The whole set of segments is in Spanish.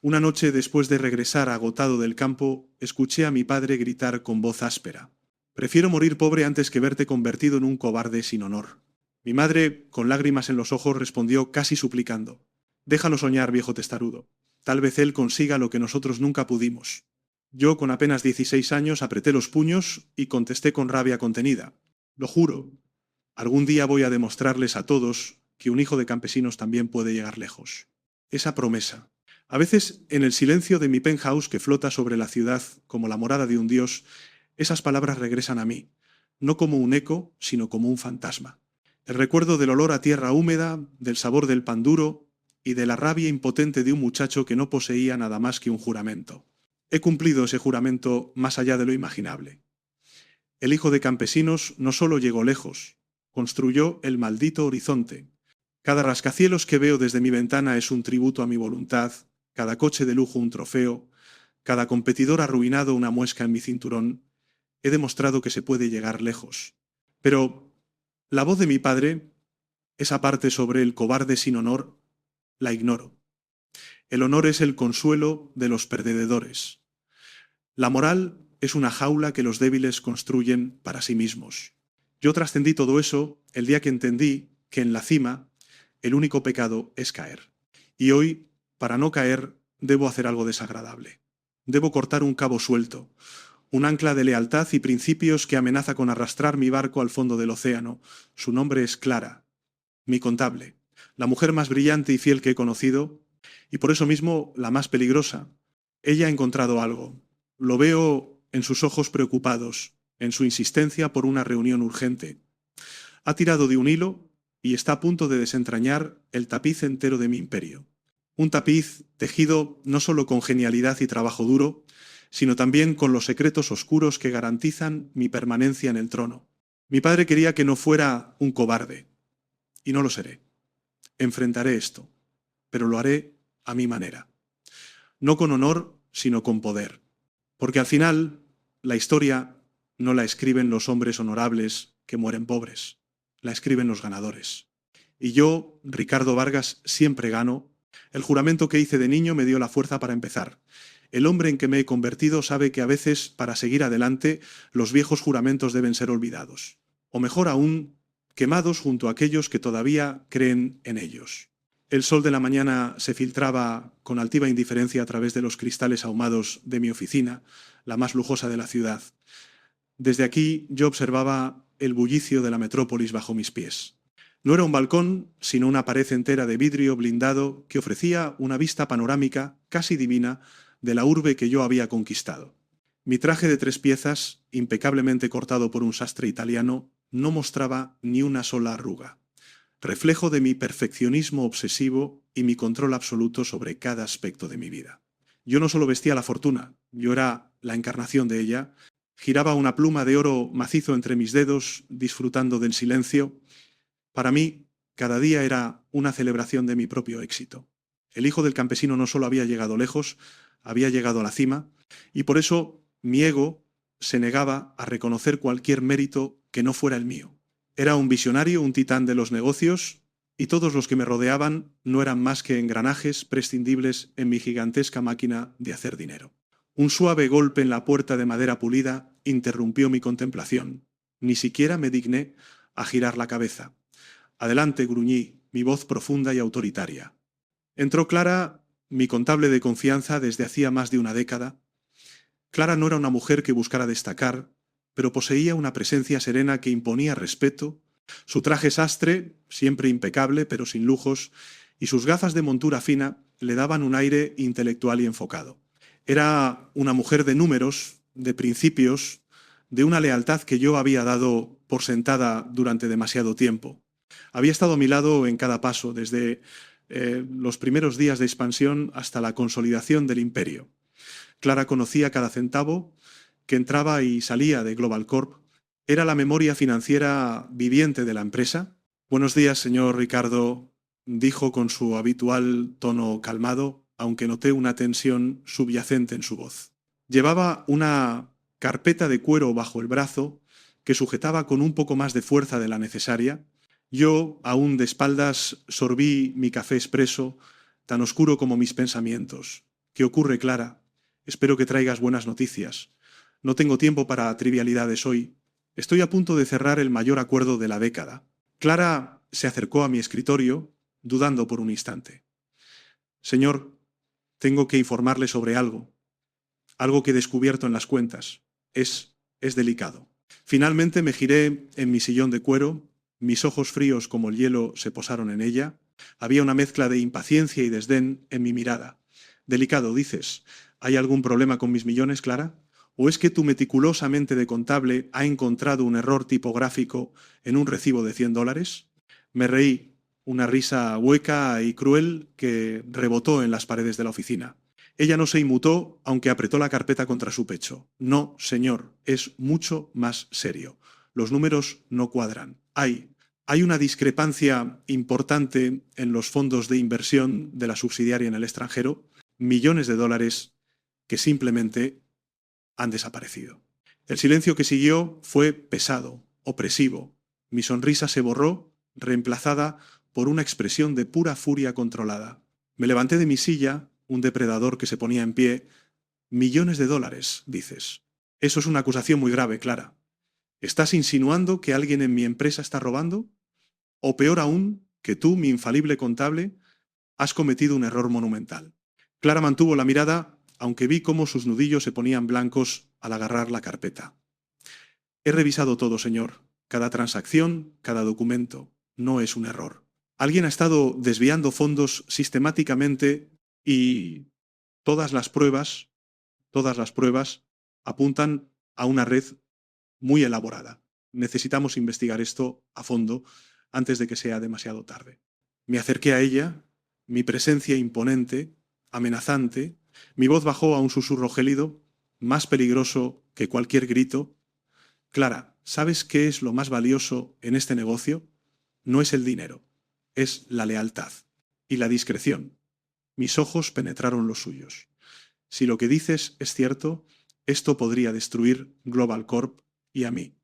Una noche, después de regresar agotado del campo, escuché a mi padre gritar con voz áspera: «Prefiero morir pobre antes que verte convertido en un cobarde sin honor». Mi madre, con lágrimas en los ojos, respondió casi suplicando: «Déjalo soñar, viejo testarudo. Tal vez él consiga lo que nosotros nunca pudimos». Yo, con apenas 16 años, apreté los puños y contesté con rabia contenida: «Lo juro, algún día voy a demostrarles a todos que un hijo de campesinos también puede llegar lejos». Esa promesa. A veces, en el silencio de mi penthouse que flota sobre la ciudad como la morada de un dios, esas palabras regresan a mí, no como un eco, sino como un fantasma. El recuerdo del olor a tierra húmeda, del sabor del pan duro y de la rabia impotente de un muchacho que no poseía nada más que un juramento. He cumplido ese juramento más allá de lo imaginable. El hijo de campesinos no solo llegó lejos, construyó el maldito horizonte. Cada rascacielos que veo desde mi ventana es un tributo a mi voluntad, cada coche de lujo un trofeo, cada competidor arruinado una muesca en mi cinturón. He demostrado que se puede llegar lejos. Pero la voz de mi padre, esa parte sobre el cobarde sin honor, la ignoro. El honor es el consuelo de los perdedores. La moral es una jaula que los débiles construyen para sí mismos. Yo trascendí todo eso el día que entendí que en la cima el único pecado es caer. Y hoy, para no caer, debo hacer algo desagradable. Debo cortar un cabo suelto, un ancla de lealtad y principios que amenaza con arrastrar mi barco al fondo del océano. Su nombre es Clara, mi contable, la mujer más brillante y fiel que he conocido, y por eso mismo la más peligrosa. Ella ha encontrado algo. Lo veo en sus ojos preocupados, en su insistencia por una reunión urgente. Ha tirado de un hilo y está a punto de desentrañar el tapiz entero de mi imperio. Un tapiz tejido no solo con genialidad y trabajo duro, sino también con los secretos oscuros que garantizan mi permanencia en el trono. Mi padre quería que no fuera un cobarde, y no lo seré. Enfrentaré esto, pero lo haré a mi manera. No con honor, sino con poder. Porque al final, la historia no la escriben los hombres honorables que mueren pobres, la escriben los ganadores. Y yo, Ricardo Vargas, siempre gano. El juramento que hice de niño me dio la fuerza para empezar. El hombre en que me he convertido sabe que a veces, para seguir adelante, los viejos juramentos deben ser olvidados. O mejor aún, quemados junto a aquellos que todavía creen en ellos. El sol de la mañana se filtraba con altiva indiferencia a través de los cristales ahumados de mi oficina, la más lujosa de la ciudad. Desde aquí yo observaba el bullicio de la metrópolis bajo mis pies. No era un balcón, sino una pared entera de vidrio blindado que ofrecía una vista panorámica casi divina de la urbe que yo había conquistado. Mi traje de 3 piezas, impecablemente cortado por un sastre italiano, no mostraba ni una sola arruga, reflejo de mi perfeccionismo obsesivo y mi control absoluto sobre cada aspecto de mi vida. Yo no solo vestía la fortuna, yo era la encarnación de ella. Giraba una pluma de oro macizo entre mis dedos, disfrutando del silencio. Para mí, cada día era una celebración de mi propio éxito. El hijo del campesino no solo había llegado lejos, había llegado a la cima, y por eso mi ego se negaba a reconocer cualquier mérito que no fuera el mío. Era un visionario, un titán de los negocios, y todos los que me rodeaban no eran más que engranajes prescindibles en mi gigantesca máquina de hacer dinero. Un suave golpe en la puerta de madera pulida interrumpió mi contemplación. Ni siquiera me digné a girar la cabeza. «Adelante», gruñí, mi voz profunda y autoritaria. Entró Clara, mi contable de confianza desde hacía más de una década. Clara no era una mujer que buscara destacar, pero poseía una presencia serena que imponía respeto. Su traje sastre, siempre impecable pero sin lujos, y sus gafas de montura fina le daban un aire intelectual y enfocado. Era una mujer de números, de principios, de una lealtad que yo había dado por sentada durante demasiado tiempo. Había estado a mi lado en cada paso, desde los primeros días de expansión hasta la consolidación del imperio. Clara conocía cada centavo que entraba y salía de Global Corp. Era la memoria financiera viviente de la empresa. «Buenos días, señor Ricardo», dijo con su habitual tono calmado, aunque noté una tensión subyacente en su voz. Llevaba una carpeta de cuero bajo el brazo que sujetaba con un poco más de fuerza de la necesaria. Yo, aún de espaldas, sorbí mi café expreso, tan oscuro como mis pensamientos. ¿Qué ocurre, Clara? Espero que traigas buenas noticias. No tengo tiempo para trivialidades hoy. Estoy a punto de cerrar el mayor acuerdo de la década. Clara se acercó a mi escritorio, dudando por un instante. Señor, tengo que informarle sobre algo. Algo que he descubierto en las cuentas. Es delicado. Finalmente me giré en mi sillón de cuero, mis ojos fríos como el hielo se posaron en ella. Había una mezcla de impaciencia y desdén en mi mirada. Delicado, dices. ¿Hay algún problema con mis millones, Clara? ¿O es que tu meticulosa mente de contable ha encontrado un error tipográfico en un recibo de $100? Me reí, una risa hueca y cruel que rebotó en las paredes de la oficina. Ella no se inmutó, aunque apretó la carpeta contra su pecho. No, señor, es mucho más serio. Los números no cuadran. Hay una discrepancia importante en los fondos de inversión de la subsidiaria en el extranjero, millones de dólares que simplemente han desaparecido. El silencio que siguió fue pesado, opresivo. Mi sonrisa se borró, reemplazada por una expresión de pura furia controlada. Me levanté de mi silla, un depredador que se ponía en pie. Millones de dólares, dices. Eso es una acusación muy grave, Clara. ¿Estás insinuando que alguien en mi empresa está robando? O peor aún, que tú, mi infalible contable, has cometido un error monumental. Clara mantuvo la mirada, aunque vi cómo sus nudillos se ponían blancos al agarrar la carpeta. He revisado todo, señor. Cada transacción, cada documento. No es un error. Alguien ha estado desviando fondos sistemáticamente y todas las pruebas apuntan a una red muy elaborada. Necesitamos investigar esto a fondo antes de que sea demasiado tarde. Me acerqué a ella, mi presencia imponente, amenazante, mi voz bajó a un susurro gélido, más peligroso que cualquier grito. Clara, ¿sabes qué es lo más valioso en este negocio? No es el dinero, es la lealtad y la discreción. Mis ojos penetraron los suyos. Si lo que dices es cierto, esto podría destruir Global Corp y a mí.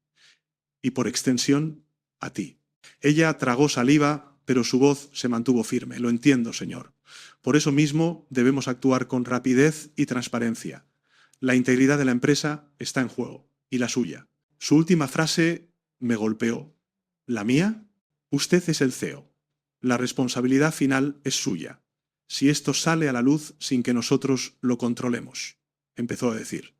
Y por extensión, a ti. Ella tragó saliva, pero su voz se mantuvo firme. Lo entiendo, señor. Por eso mismo debemos actuar con rapidez y transparencia. La integridad de la empresa está en juego, y la suya. Su última frase me golpeó. ¿La mía? Usted es el CEO. La responsabilidad final es suya. Si esto sale a la luz sin que nosotros lo controlemos, empezó a decir.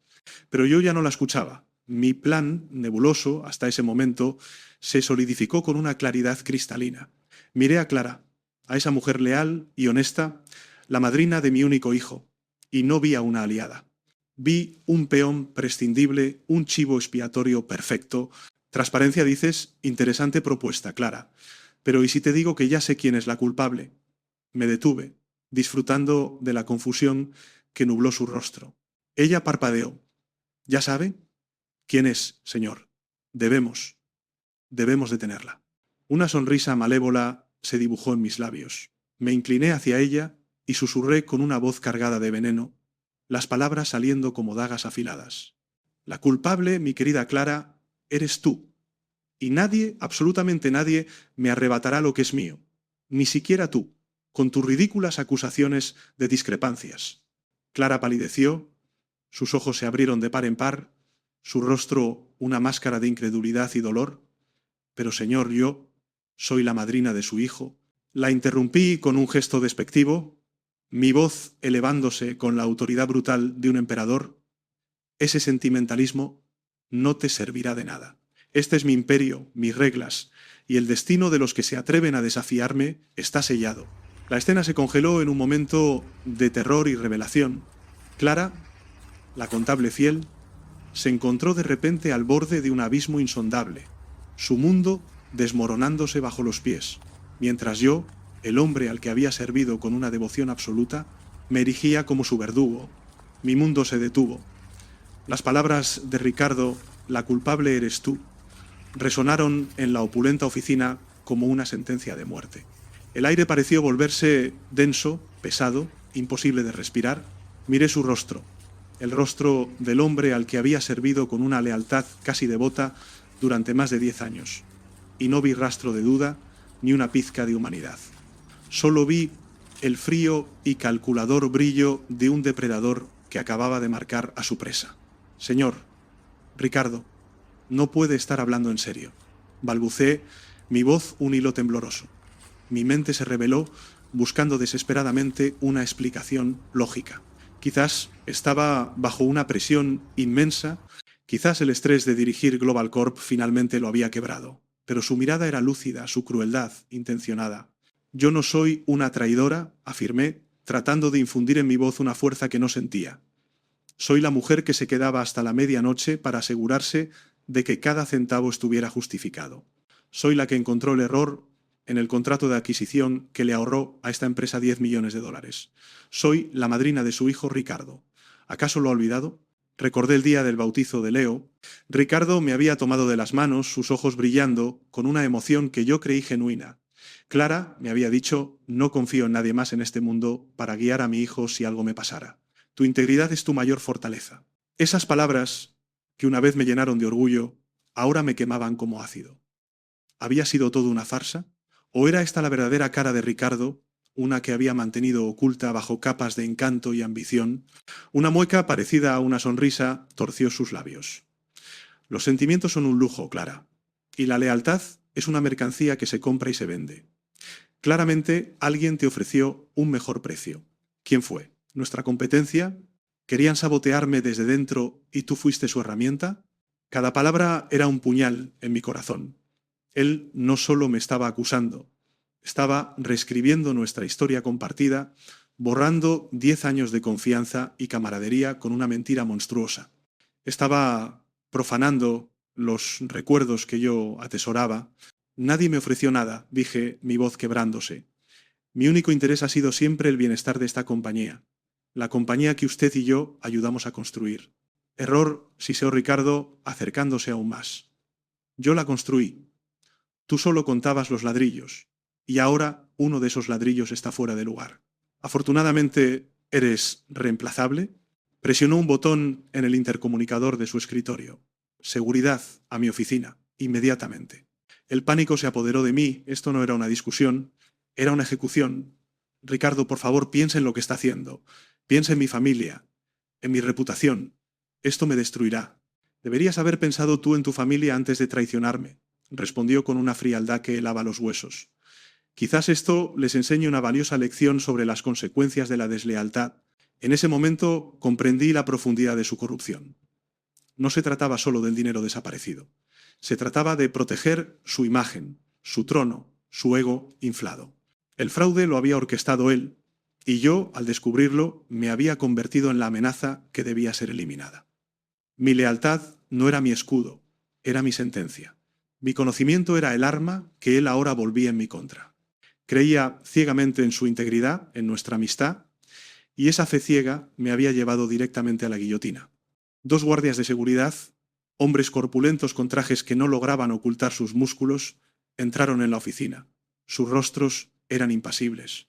Pero yo ya no la escuchaba. Mi plan, nebuloso hasta ese momento, se solidificó con una claridad cristalina. Miré a Clara, a esa mujer leal y honesta, la madrina de mi único hijo, y no vi a una aliada. Vi un peón prescindible, un chivo expiatorio perfecto. Transparencia, dices, interesante propuesta, Clara. Pero ¿y si te digo que ya sé quién es la culpable? Me detuve, disfrutando de la confusión que nubló su rostro. Ella parpadeó. ¿Ya sabe? ¿Quién es, señor? Debemos detenerla. Una sonrisa malévola se dibujó en mis labios. Me incliné hacia ella y susurré con una voz cargada de veneno, las palabras saliendo como dagas afiladas. La culpable, mi querida Clara, eres tú. Y nadie, absolutamente nadie, me arrebatará lo que es mío. Ni siquiera tú, con tus ridículas acusaciones de discrepancias. Clara palideció, sus ojos se abrieron de par en par, su rostro una máscara de incredulidad y dolor. Pero, señor, yo soy la madrina de su hijo. La interrumpí con un gesto despectivo, mi voz elevándose con la autoridad brutal de un emperador. Ese sentimentalismo no te servirá de nada. Este es mi imperio, mis reglas, y el destino de los que se atreven a desafiarme está sellado. La escena se congeló en un momento de terror y revelación. Clara, la contable fiel, se encontró de repente al borde de un abismo insondable, su mundo desmoronándose bajo los pies, mientras yo, el hombre al que había servido con una devoción absoluta, me erigía como su verdugo. Mi mundo se detuvo. Las palabras de Ricardo, la culpable eres tú, resonaron en la opulenta oficina como una sentencia de muerte. El aire pareció volverse denso, pesado, imposible de respirar. Miré su rostro, el rostro del hombre al que había servido con una lealtad casi devota durante más de 10 años, y no vi rastro de duda ni una pizca de humanidad. Solo vi el frío y calculador brillo de un depredador que acababa de marcar a su presa. «Señor, Ricardo, no puede estar hablando en serio», balbuceé, mi voz un hilo tembloroso. Mi mente se rebeló buscando desesperadamente una explicación lógica. Quizás estaba bajo una presión inmensa, quizás el estrés de dirigir Global Corp finalmente lo había quebrado, pero su mirada era lúcida, su crueldad intencionada. «Yo no soy una traidora», afirmé, tratando de infundir en mi voz una fuerza que no sentía. «Soy la mujer que se quedaba hasta la medianoche para asegurarse de que cada centavo estuviera justificado. Soy la que encontró el error en el contrato de adquisición que le ahorró a esta empresa 10 millones de dólares. Soy la madrina de su hijo Ricardo. ¿Acaso lo ha olvidado?». Recordé el día del bautizo de Leo. Ricardo me había tomado de las manos, sus ojos brillando, con una emoción que yo creí genuina. «Clara», me había dicho, «no confío en nadie más en este mundo para guiar a mi hijo si algo me pasara. Tu integridad es tu mayor fortaleza». Esas palabras, que una vez me llenaron de orgullo, ahora me quemaban como ácido. ¿Había sido todo una farsa? ¿O era esta la verdadera cara de Ricardo, una que había mantenido oculta bajo capas de encanto y ambición? Una mueca parecida a una sonrisa torció sus labios. «Los sentimientos son un lujo, Clara, y la lealtad es una mercancía que se compra y se vende. Claramente alguien te ofreció un mejor precio. ¿Quién fue? ¿Nuestra competencia? ¿Querían sabotearme desde dentro y tú fuiste su herramienta?». Cada palabra era un puñal en mi corazón. Él no solo me estaba acusando, estaba reescribiendo nuestra historia compartida, borrando 10 años de confianza y camaradería con una mentira monstruosa. Estaba profanando los recuerdos que yo atesoraba. «Nadie me ofreció nada», dije, mi voz quebrándose. «Mi único interés ha sido siempre el bienestar de esta compañía, la compañía que usted y yo ayudamos a construir». «Error», siseó Ricardo, acercándose aún más. «Yo la construí. Tú solo contabas los ladrillos, y ahora uno de esos ladrillos está fuera de lugar. Afortunadamente, ¿eres reemplazable?». Presionó un botón en el intercomunicador de su escritorio. «Seguridad a mi oficina, inmediatamente». El pánico se apoderó de mí. Esto no era una discusión, era una ejecución. «Ricardo, por favor, piensa en lo que está haciendo. Piensa en mi familia, en mi reputación. Esto me destruirá». «Deberías haber pensado tú en tu familia antes de traicionarme», respondió con una frialdad que helaba los huesos. «Quizás esto les enseñe una valiosa lección sobre las consecuencias de la deslealtad». En ese momento comprendí la profundidad de su corrupción. No se trataba solo del dinero desaparecido. Se trataba de proteger su imagen, su trono, su ego inflado. El fraude lo había orquestado él, y yo, al descubrirlo, me había convertido en la amenaza que debía ser eliminada. Mi lealtad no era mi escudo, era mi sentencia. Mi conocimiento era el arma que él ahora volvía en mi contra. Creía ciegamente en su integridad, en nuestra amistad, y esa fe ciega me había llevado directamente a la guillotina. 2 guardias de seguridad, hombres corpulentos con trajes que no lograban ocultar sus músculos, entraron en la oficina. Sus rostros eran impasibles.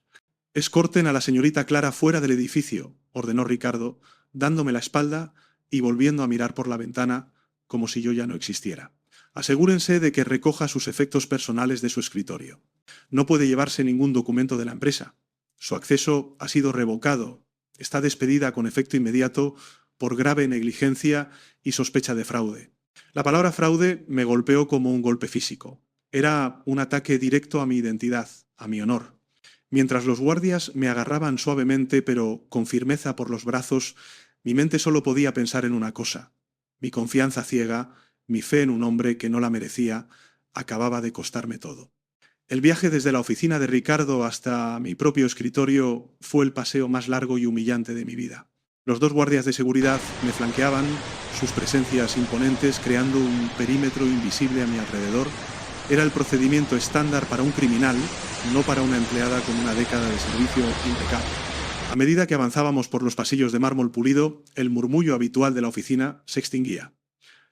«Escorten a la señorita Clara fuera del edificio», ordenó Ricardo, dándome la espalda y volviendo a mirar por la ventana como si yo ya no existiera. «Asegúrense de que recoja sus efectos personales de su escritorio. No puede llevarse ningún documento de la empresa. Su acceso ha sido revocado. Está despedida con efecto inmediato por grave negligencia y sospecha de fraude». La palabra fraude me golpeó como un golpe físico. Era un ataque directo a mi identidad, a mi honor. Mientras los guardias me agarraban suavemente pero con firmeza por los brazos, mi mente solo podía pensar en una cosa. Mi confianza ciega, mi fe en un hombre que no la merecía, acababa de costarme todo. El viaje desde la oficina de Ricardo hasta mi propio escritorio fue el paseo más largo y humillante de mi vida. Los 2 guardias de seguridad me flanqueaban, sus presencias imponentes creando un perímetro invisible a mi alrededor. Era el procedimiento estándar para un criminal, no para una empleada con una década de servicio impecable. A medida que avanzábamos por los pasillos de mármol pulido, el murmullo habitual de la oficina se extinguía.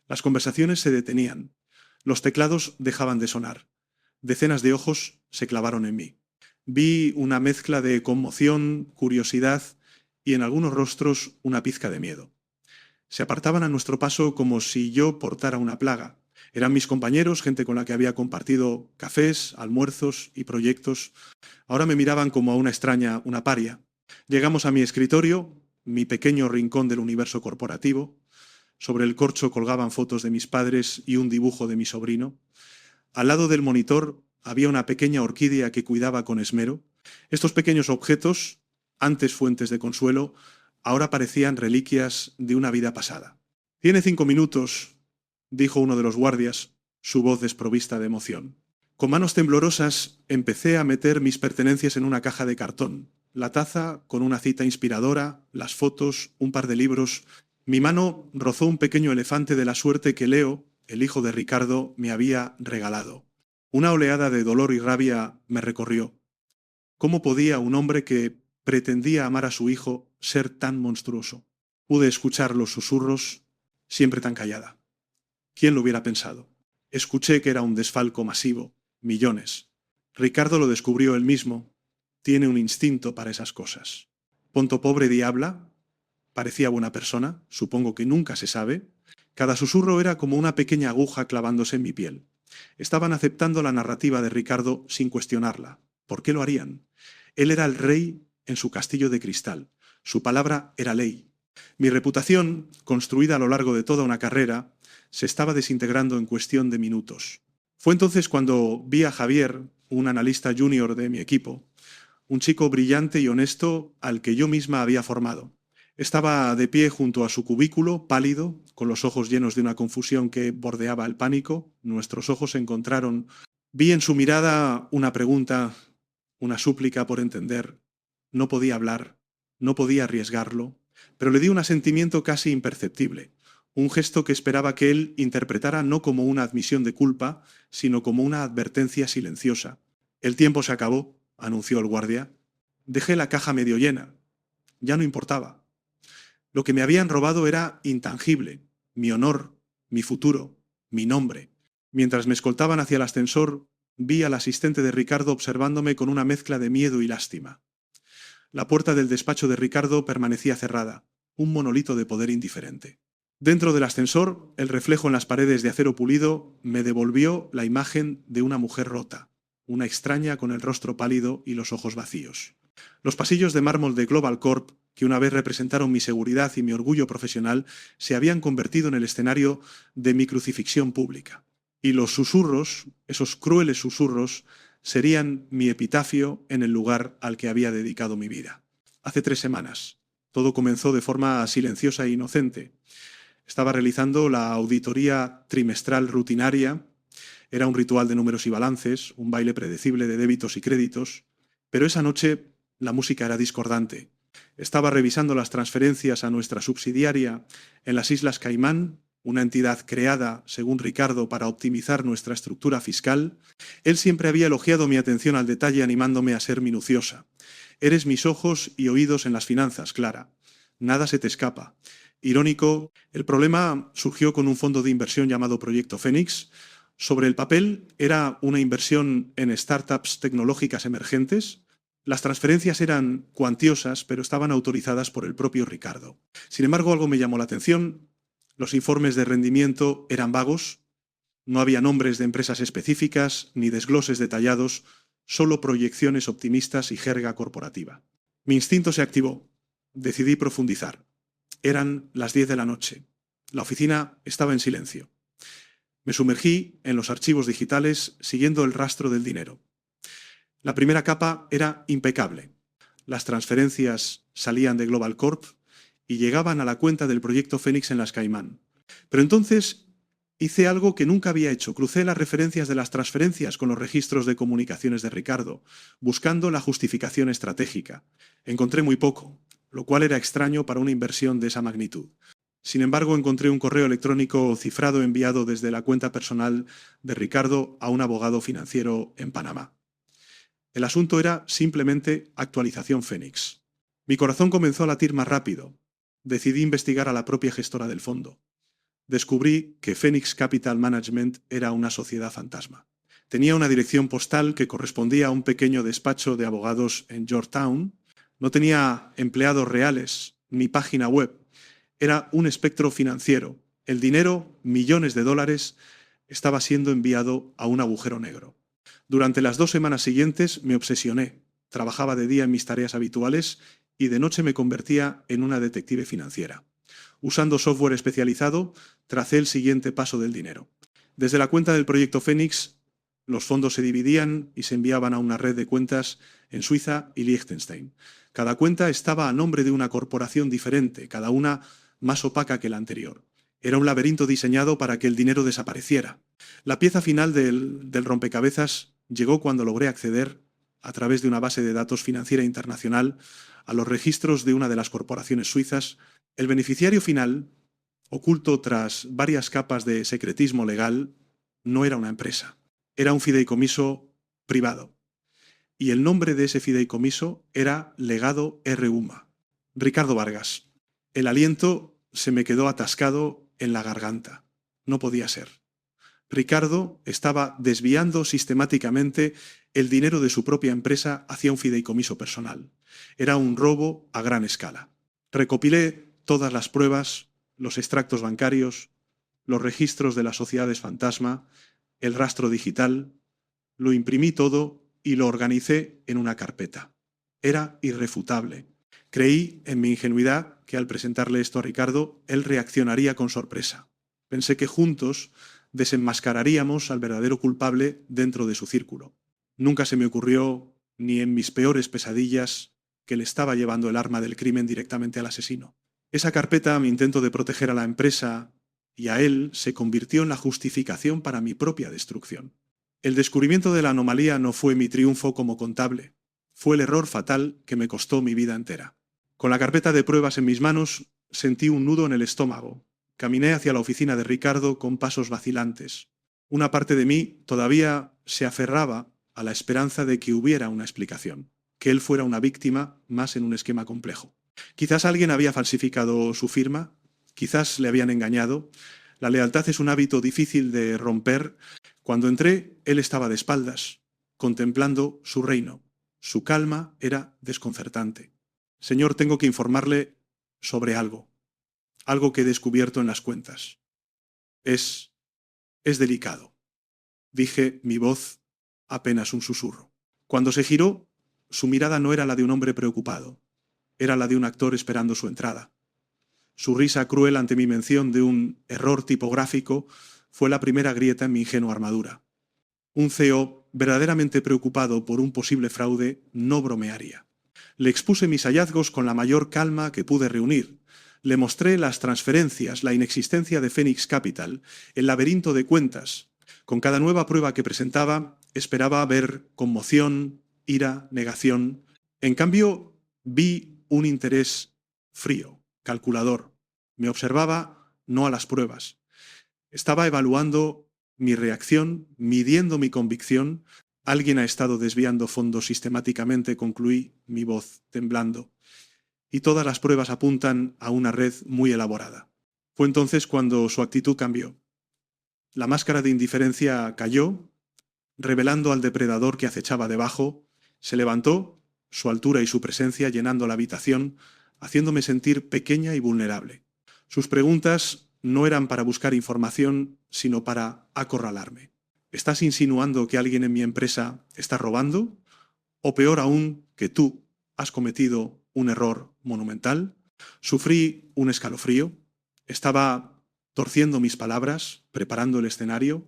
Las conversaciones se detenían. Los teclados dejaban de sonar. Decenas de ojos se clavaron en mí. Vi una mezcla de conmoción, curiosidad y en algunos rostros una pizca de miedo. Se apartaban a nuestro paso como si yo portara una plaga. Eran mis compañeros, gente con la que había compartido cafés, almuerzos y proyectos. Ahora me miraban como a una extraña, una paria. Llegamos a mi escritorio, mi pequeño rincón del universo corporativo. Sobre el corcho colgaban fotos de mis padres y un dibujo de mi sobrino. Al lado del monitor había una pequeña orquídea que cuidaba con esmero. Estos pequeños objetos, antes fuentes de consuelo, ahora parecían reliquias de una vida pasada. «Tiene 5 minutos», dijo uno de los guardias, su voz desprovista de emoción. Con manos temblorosas empecé a meter mis pertenencias en una caja de cartón. La taza con una cita inspiradora, las fotos, un par de libros. Mi mano rozó un pequeño elefante de la suerte que Leo, el hijo de Ricardo, me había regalado. Una oleada de dolor y rabia me recorrió. ¿Cómo podía un hombre que pretendía amar a su hijo ser tan monstruoso? Pude escuchar los susurros, siempre tan callada. ¿Quién lo hubiera pensado? Escuché que era un desfalco masivo, millones. Ricardo lo descubrió él mismo. Tiene un instinto para esas cosas. Ponto pobre diabla. Parecía buena persona, supongo que nunca se sabe. Cada susurro era como una pequeña aguja clavándose en mi piel. Estaban aceptando la narrativa de Ricardo sin cuestionarla. ¿Por qué lo harían? Él era el rey en su castillo de cristal. Su palabra era ley. Mi reputación, construida a lo largo de toda una carrera, se estaba desintegrando en cuestión de minutos. Fue entonces cuando vi a Javier, un analista junior de mi equipo, un chico brillante y honesto al que yo misma había formado. Estaba de pie junto a su cubículo, pálido, con los ojos llenos de una confusión que bordeaba el pánico. Nuestros ojos se encontraron. Vi en su mirada una pregunta, una súplica por entender. No podía hablar, no podía arriesgarlo, pero le di un asentimiento casi imperceptible, un gesto que esperaba que él interpretara no como una admisión de culpa, sino como una advertencia silenciosa. «El tiempo se acabó», anunció el guardia. Dejé la caja medio llena. Ya no importaba. Lo que me habían robado era intangible, mi honor, mi futuro, mi nombre. Mientras me escoltaban hacia el ascensor, vi al asistente de Ricardo observándome con una mezcla de miedo y lástima. La puerta del despacho de Ricardo permanecía cerrada, un monolito de poder indiferente. Dentro del ascensor, el reflejo en las paredes de acero pulido me devolvió la imagen de una mujer rota, una extraña con el rostro pálido y los ojos vacíos. Los pasillos de mármol de Global Corp, que una vez representaron mi seguridad y mi orgullo profesional, se habían convertido en el escenario de mi crucifixión pública. Y los susurros, esos crueles susurros, serían mi epitafio en el lugar al que había dedicado mi vida. Hace 3 semanas. Todo comenzó de forma silenciosa e inocente. Estaba realizando la auditoría trimestral rutinaria. Era un ritual de números y balances, un baile predecible de débitos y créditos. Pero esa noche la música era discordante. Estaba revisando las transferencias a nuestra subsidiaria en las Islas Caimán, una entidad creada, según Ricardo, para optimizar nuestra estructura fiscal. Él siempre había elogiado mi atención al detalle, animándome a ser minuciosa. «Eres mis ojos y oídos en las finanzas, Clara. Nada se te escapa». Irónico, el problema surgió con un fondo de inversión llamado Proyecto Fénix. Sobre el papel era una inversión en startups tecnológicas emergentes. Las transferencias eran cuantiosas, pero estaban autorizadas por el propio Ricardo. Sin embargo, algo me llamó la atención. Los informes de rendimiento eran vagos. No había nombres de empresas específicas ni desgloses detallados, solo proyecciones optimistas y jerga corporativa. Mi instinto se activó. Decidí profundizar. Eran las 10 de la noche. La oficina estaba en silencio. Me sumergí en los archivos digitales siguiendo el rastro del dinero. La primera capa era impecable. Las transferencias salían de Global Corp y llegaban a la cuenta del Proyecto Fénix en las Caimán. Pero entonces hice algo que nunca había hecho. Crucé las referencias de las transferencias con los registros de comunicaciones de Ricardo, buscando la justificación estratégica. Encontré muy poco, lo cual era extraño para una inversión de esa magnitud. Sin embargo, encontré un correo electrónico cifrado enviado desde la cuenta personal de Ricardo a un abogado financiero en Panamá. El asunto era simplemente actualización Fénix. Mi corazón comenzó a latir más rápido. Decidí investigar a la propia gestora del fondo. Descubrí que Phoenix Capital Management era una sociedad fantasma. Tenía una dirección postal que correspondía a un pequeño despacho de abogados en Georgetown. No tenía empleados reales ni página web. Era un espectro financiero. El dinero, millones de dólares, estaba siendo enviado a un agujero negro. Durante las 2 semanas siguientes me obsesioné. Trabajaba de día en mis tareas habituales y de noche me convertía en una detective financiera. Usando software especializado, tracé el siguiente paso del dinero. Desde la cuenta del proyecto Fénix, los fondos se dividían y se enviaban a una red de cuentas en Suiza y Liechtenstein. Cada cuenta estaba a nombre de una corporación diferente, cada una más opaca que la anterior. Era un laberinto diseñado para que el dinero desapareciera. La pieza final del rompecabezas llegó cuando logré acceder, a través de una base de datos financiera internacional, a los registros de una de las corporaciones suizas. El beneficiario final, oculto tras varias capas de secretismo legal, no era una empresa. Era un fideicomiso privado. Y el nombre de ese fideicomiso era Legado R. Uma. Ricardo Vargas. El aliento se me quedó atascado en la garganta. No podía ser. Ricardo estaba desviando sistemáticamente el dinero de su propia empresa hacia un fideicomiso personal. Era un robo a gran escala. Recopilé todas las pruebas, los extractos bancarios, los registros de las sociedades fantasma, el rastro digital, lo imprimí todo y lo organicé en una carpeta. Era irrefutable. Creí, en mi ingenuidad, que al presentarle esto a Ricardo, él reaccionaría con sorpresa. Pensé que juntos desenmascararíamos al verdadero culpable dentro de su círculo. Nunca se me ocurrió, ni en mis peores pesadillas, que le estaba llevando el arma del crimen directamente al asesino. Esa carpeta, mi intento de proteger a la empresa y a él, se convirtió en la justificación para mi propia destrucción. El descubrimiento de la anomalía no fue mi triunfo como contable, fue el error fatal que me costó mi vida entera. Con la carpeta de pruebas en mis manos, sentí un nudo en el estómago. Caminé hacia la oficina de Ricardo con pasos vacilantes. Una parte de mí todavía se aferraba a la esperanza de que hubiera una explicación, que él fuera una víctima más en un esquema complejo. Quizás alguien había falsificado su firma, quizás le habían engañado. La lealtad es un hábito difícil de romper. Cuando entré, él estaba de espaldas, contemplando su reino. Su calma era desconcertante. Señor, tengo que informarle sobre algo que he descubierto en las cuentas. Es delicado, dije, mi voz apenas un susurro. Cuando se giró, su mirada no era la de un hombre preocupado, era la de un actor esperando su entrada. Su risa cruel ante mi mención de un error tipográfico fue la primera grieta en mi ingenua armadura. Un CEO verdaderamente preocupado por un posible fraude no bromearía. Le expuse mis hallazgos con la mayor calma que pude reunir. Le mostré las transferencias, la inexistencia de Phoenix Capital, el laberinto de cuentas. Con cada nueva prueba que presentaba, esperaba ver conmoción, ira, negación. En cambio, vi un interés frío, calculador. Me observaba no a las pruebas. Estaba evaluando mi reacción, midiendo mi convicción. Alguien ha estado desviando fondos sistemáticamente, concluí, mi voz temblando. Y todas las pruebas apuntan a una red muy elaborada. Fue entonces cuando su actitud cambió. La máscara de indiferencia cayó, revelando al depredador que acechaba debajo. Se levantó, su altura y su presencia llenando la habitación, haciéndome sentir pequeña y vulnerable. Sus preguntas no eran para buscar información, sino para acorralarme. ¿Estás insinuando que alguien en mi empresa está robando? ¿O peor aún, que tú has cometido un error monumental? Sufrí un escalofrío. Estaba torciendo mis palabras, preparando el escenario.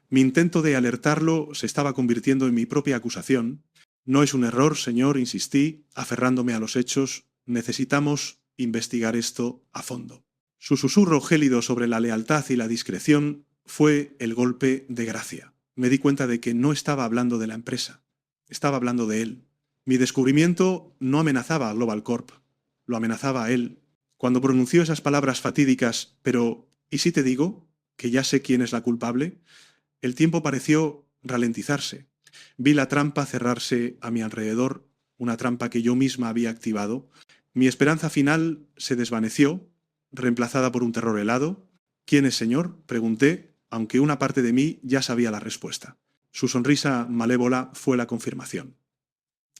Mi intento de alertarlo se estaba convirtiendo en mi propia acusación. No es un error, señor, insistí, aferrándome a los hechos. Necesitamos investigar esto a fondo. Su susurro gélido sobre la lealtad y la discreción fue el golpe de gracia. Me di cuenta de que no estaba hablando de la empresa. Estaba hablando de él. Mi descubrimiento no amenazaba a Global Corp, lo amenazaba a él. Cuando pronunció esas palabras fatídicas, pero ¿y si te digo que ya sé quién es la culpable? El tiempo pareció ralentizarse. Vi la trampa cerrarse a mi alrededor, una trampa que yo misma había activado. Mi esperanza final se desvaneció, reemplazada por un terror helado. ¿Quién es, señor?, pregunté, aunque una parte de mí ya sabía la respuesta. Su sonrisa malévola fue la confirmación.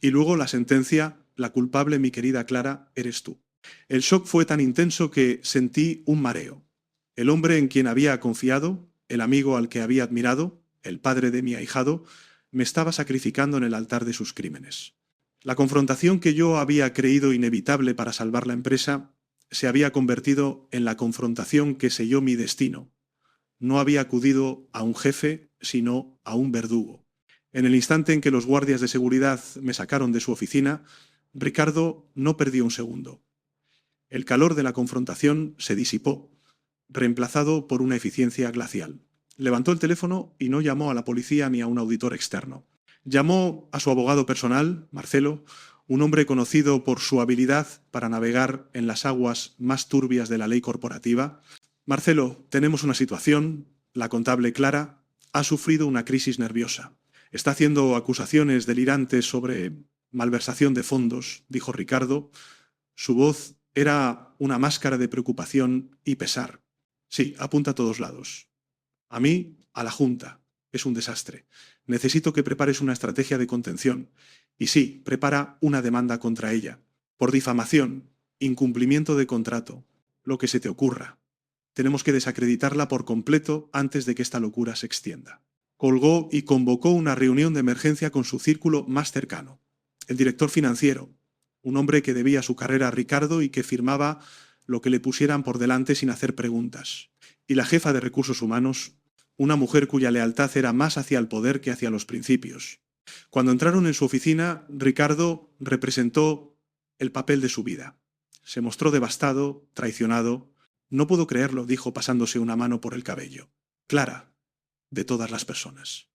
Y luego la sentencia: la culpable, mi querida Clara, eres tú. El shock fue tan intenso que sentí un mareo. El hombre en quien había confiado, el amigo al que había admirado, el padre de mi ahijado, me estaba sacrificando en el altar de sus crímenes. La confrontación que yo había creído inevitable para salvar la empresa se había convertido en la confrontación que selló mi destino. No había acudido a un jefe, sino a un verdugo. En el instante en que los guardias de seguridad me sacaron de su oficina, Ricardo no perdió un segundo. El calor de la confrontación se disipó, reemplazado por una eficiencia glacial. Levantó el teléfono y no llamó a la policía ni a un auditor externo. Llamó a su abogado personal, Marcelo, un hombre conocido por su habilidad para navegar en las aguas más turbias de la ley corporativa. Marcelo, tenemos una situación. La contable Clara ha sufrido una crisis nerviosa. Está haciendo acusaciones delirantes sobre malversación de fondos, dijo Ricardo. Su voz era una máscara de preocupación y pesar. Sí, apunta a todos lados. A mí, a la Junta. Es un desastre. Necesito que prepares una estrategia de contención. Y sí, prepara una demanda contra ella. Por difamación, incumplimiento de contrato, lo que se te ocurra. Tenemos que desacreditarla por completo antes de que esta locura se extienda. Colgó y convocó una reunión de emergencia con su círculo más cercano. El director financiero, un hombre que debía su carrera a Ricardo y que firmaba lo que le pusieran por delante sin hacer preguntas. Y la jefa de recursos humanos, una mujer cuya lealtad era más hacia el poder que hacia los principios. Cuando entraron en su oficina, Ricardo representó el papel de su vida. Se mostró devastado, traicionado. No puedo creerlo, dijo pasándose una mano por el cabello. Clara, de todas las personas.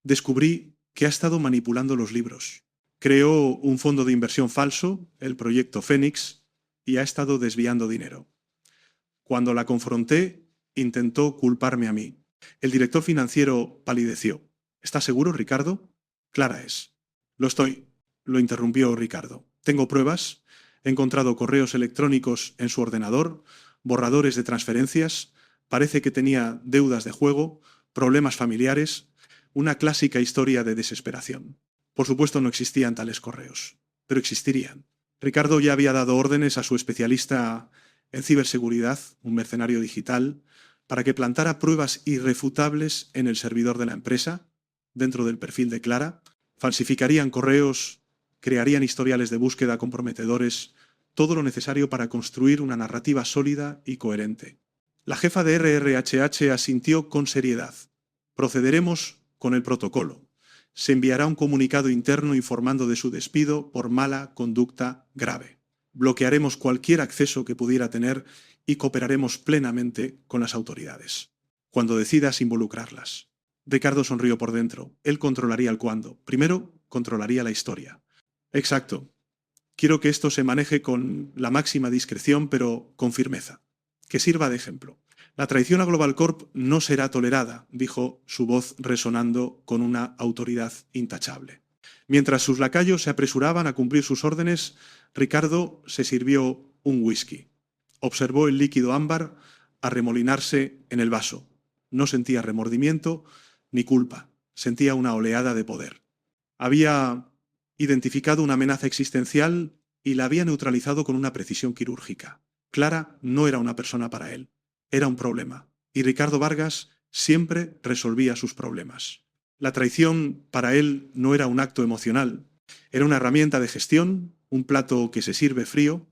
Descubrí que ha estado manipulando los libros. Creó un fondo de inversión falso, el proyecto Fénix, y ha estado desviando dinero. Cuando la confronté, intentó culparme a mí. El director financiero palideció. ¿Estás seguro, Ricardo? Clara es. Lo estoy, lo interrumpió Ricardo. Tengo pruebas. He encontrado correos electrónicos en su ordenador, borradores de transferencias. Parece que tenía deudas de juego, problemas familiares, una clásica historia de desesperación. Por supuesto no existían tales correos, pero existirían. Ricardo ya había dado órdenes a su especialista en ciberseguridad, un mercenario digital, para que plantara pruebas irrefutables en el servidor de la empresa, dentro del perfil de Clara, falsificarían correos, crearían historiales de búsqueda comprometedores, todo lo necesario para construir una narrativa sólida y coherente. La jefa de RRHH asintió con seriedad. Procederemos con el protocolo. Se enviará un comunicado interno informando de su despido por mala conducta grave. Bloquearemos cualquier acceso que pudiera tener y cooperaremos plenamente con las autoridades. Cuando decidas involucrarlas. Ricardo sonrió por dentro. Él controlaría el cuándo. Primero, controlaría la historia. Exacto. Quiero que esto se maneje con la máxima discreción, pero con firmeza. Que sirva de ejemplo. La traición a Global Corp no será tolerada, dijo su voz resonando con una autoridad intachable. Mientras sus lacayos se apresuraban a cumplir sus órdenes, Ricardo se sirvió un whisky. Observó el líquido ámbar arremolinarse en el vaso. No sentía remordimiento ni culpa, sentía una oleada de poder. Había identificado una amenaza existencial y la había neutralizado con una precisión quirúrgica. Clara no era una persona para él, era un problema, y Ricardo Vargas siempre resolvía sus problemas. La traición para él no era un acto emocional, era una herramienta de gestión, un plato que se sirve frío,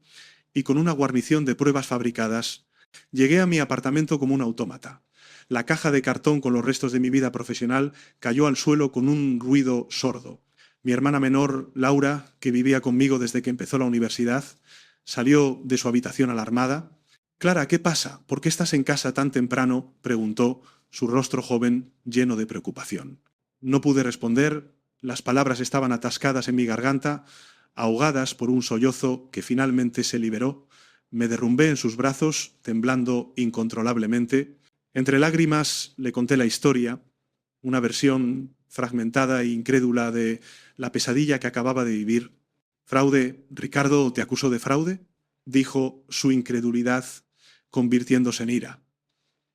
y con una guarnición de pruebas fabricadas, llegué a mi apartamento como un autómata. La caja de cartón con los restos de mi vida profesional cayó al suelo con un ruido sordo. Mi hermana menor, Laura, que vivía conmigo desde que empezó la universidad, salió de su habitación alarmada. «Clara, ¿qué pasa? ¿Por qué estás en casa tan temprano?», preguntó, su rostro joven lleno de preocupación. No pude responder, las palabras estaban atascadas en mi garganta, ahogadas por un sollozo que finalmente se liberó. Me derrumbé en sus brazos, temblando incontrolablemente. Entre lágrimas le conté la historia, una versión fragmentada e incrédula de la pesadilla que acababa de vivir. «¿Fraude? ¿Ricardo te acusó de fraude?», dijo su incredulidad convirtiéndose en ira.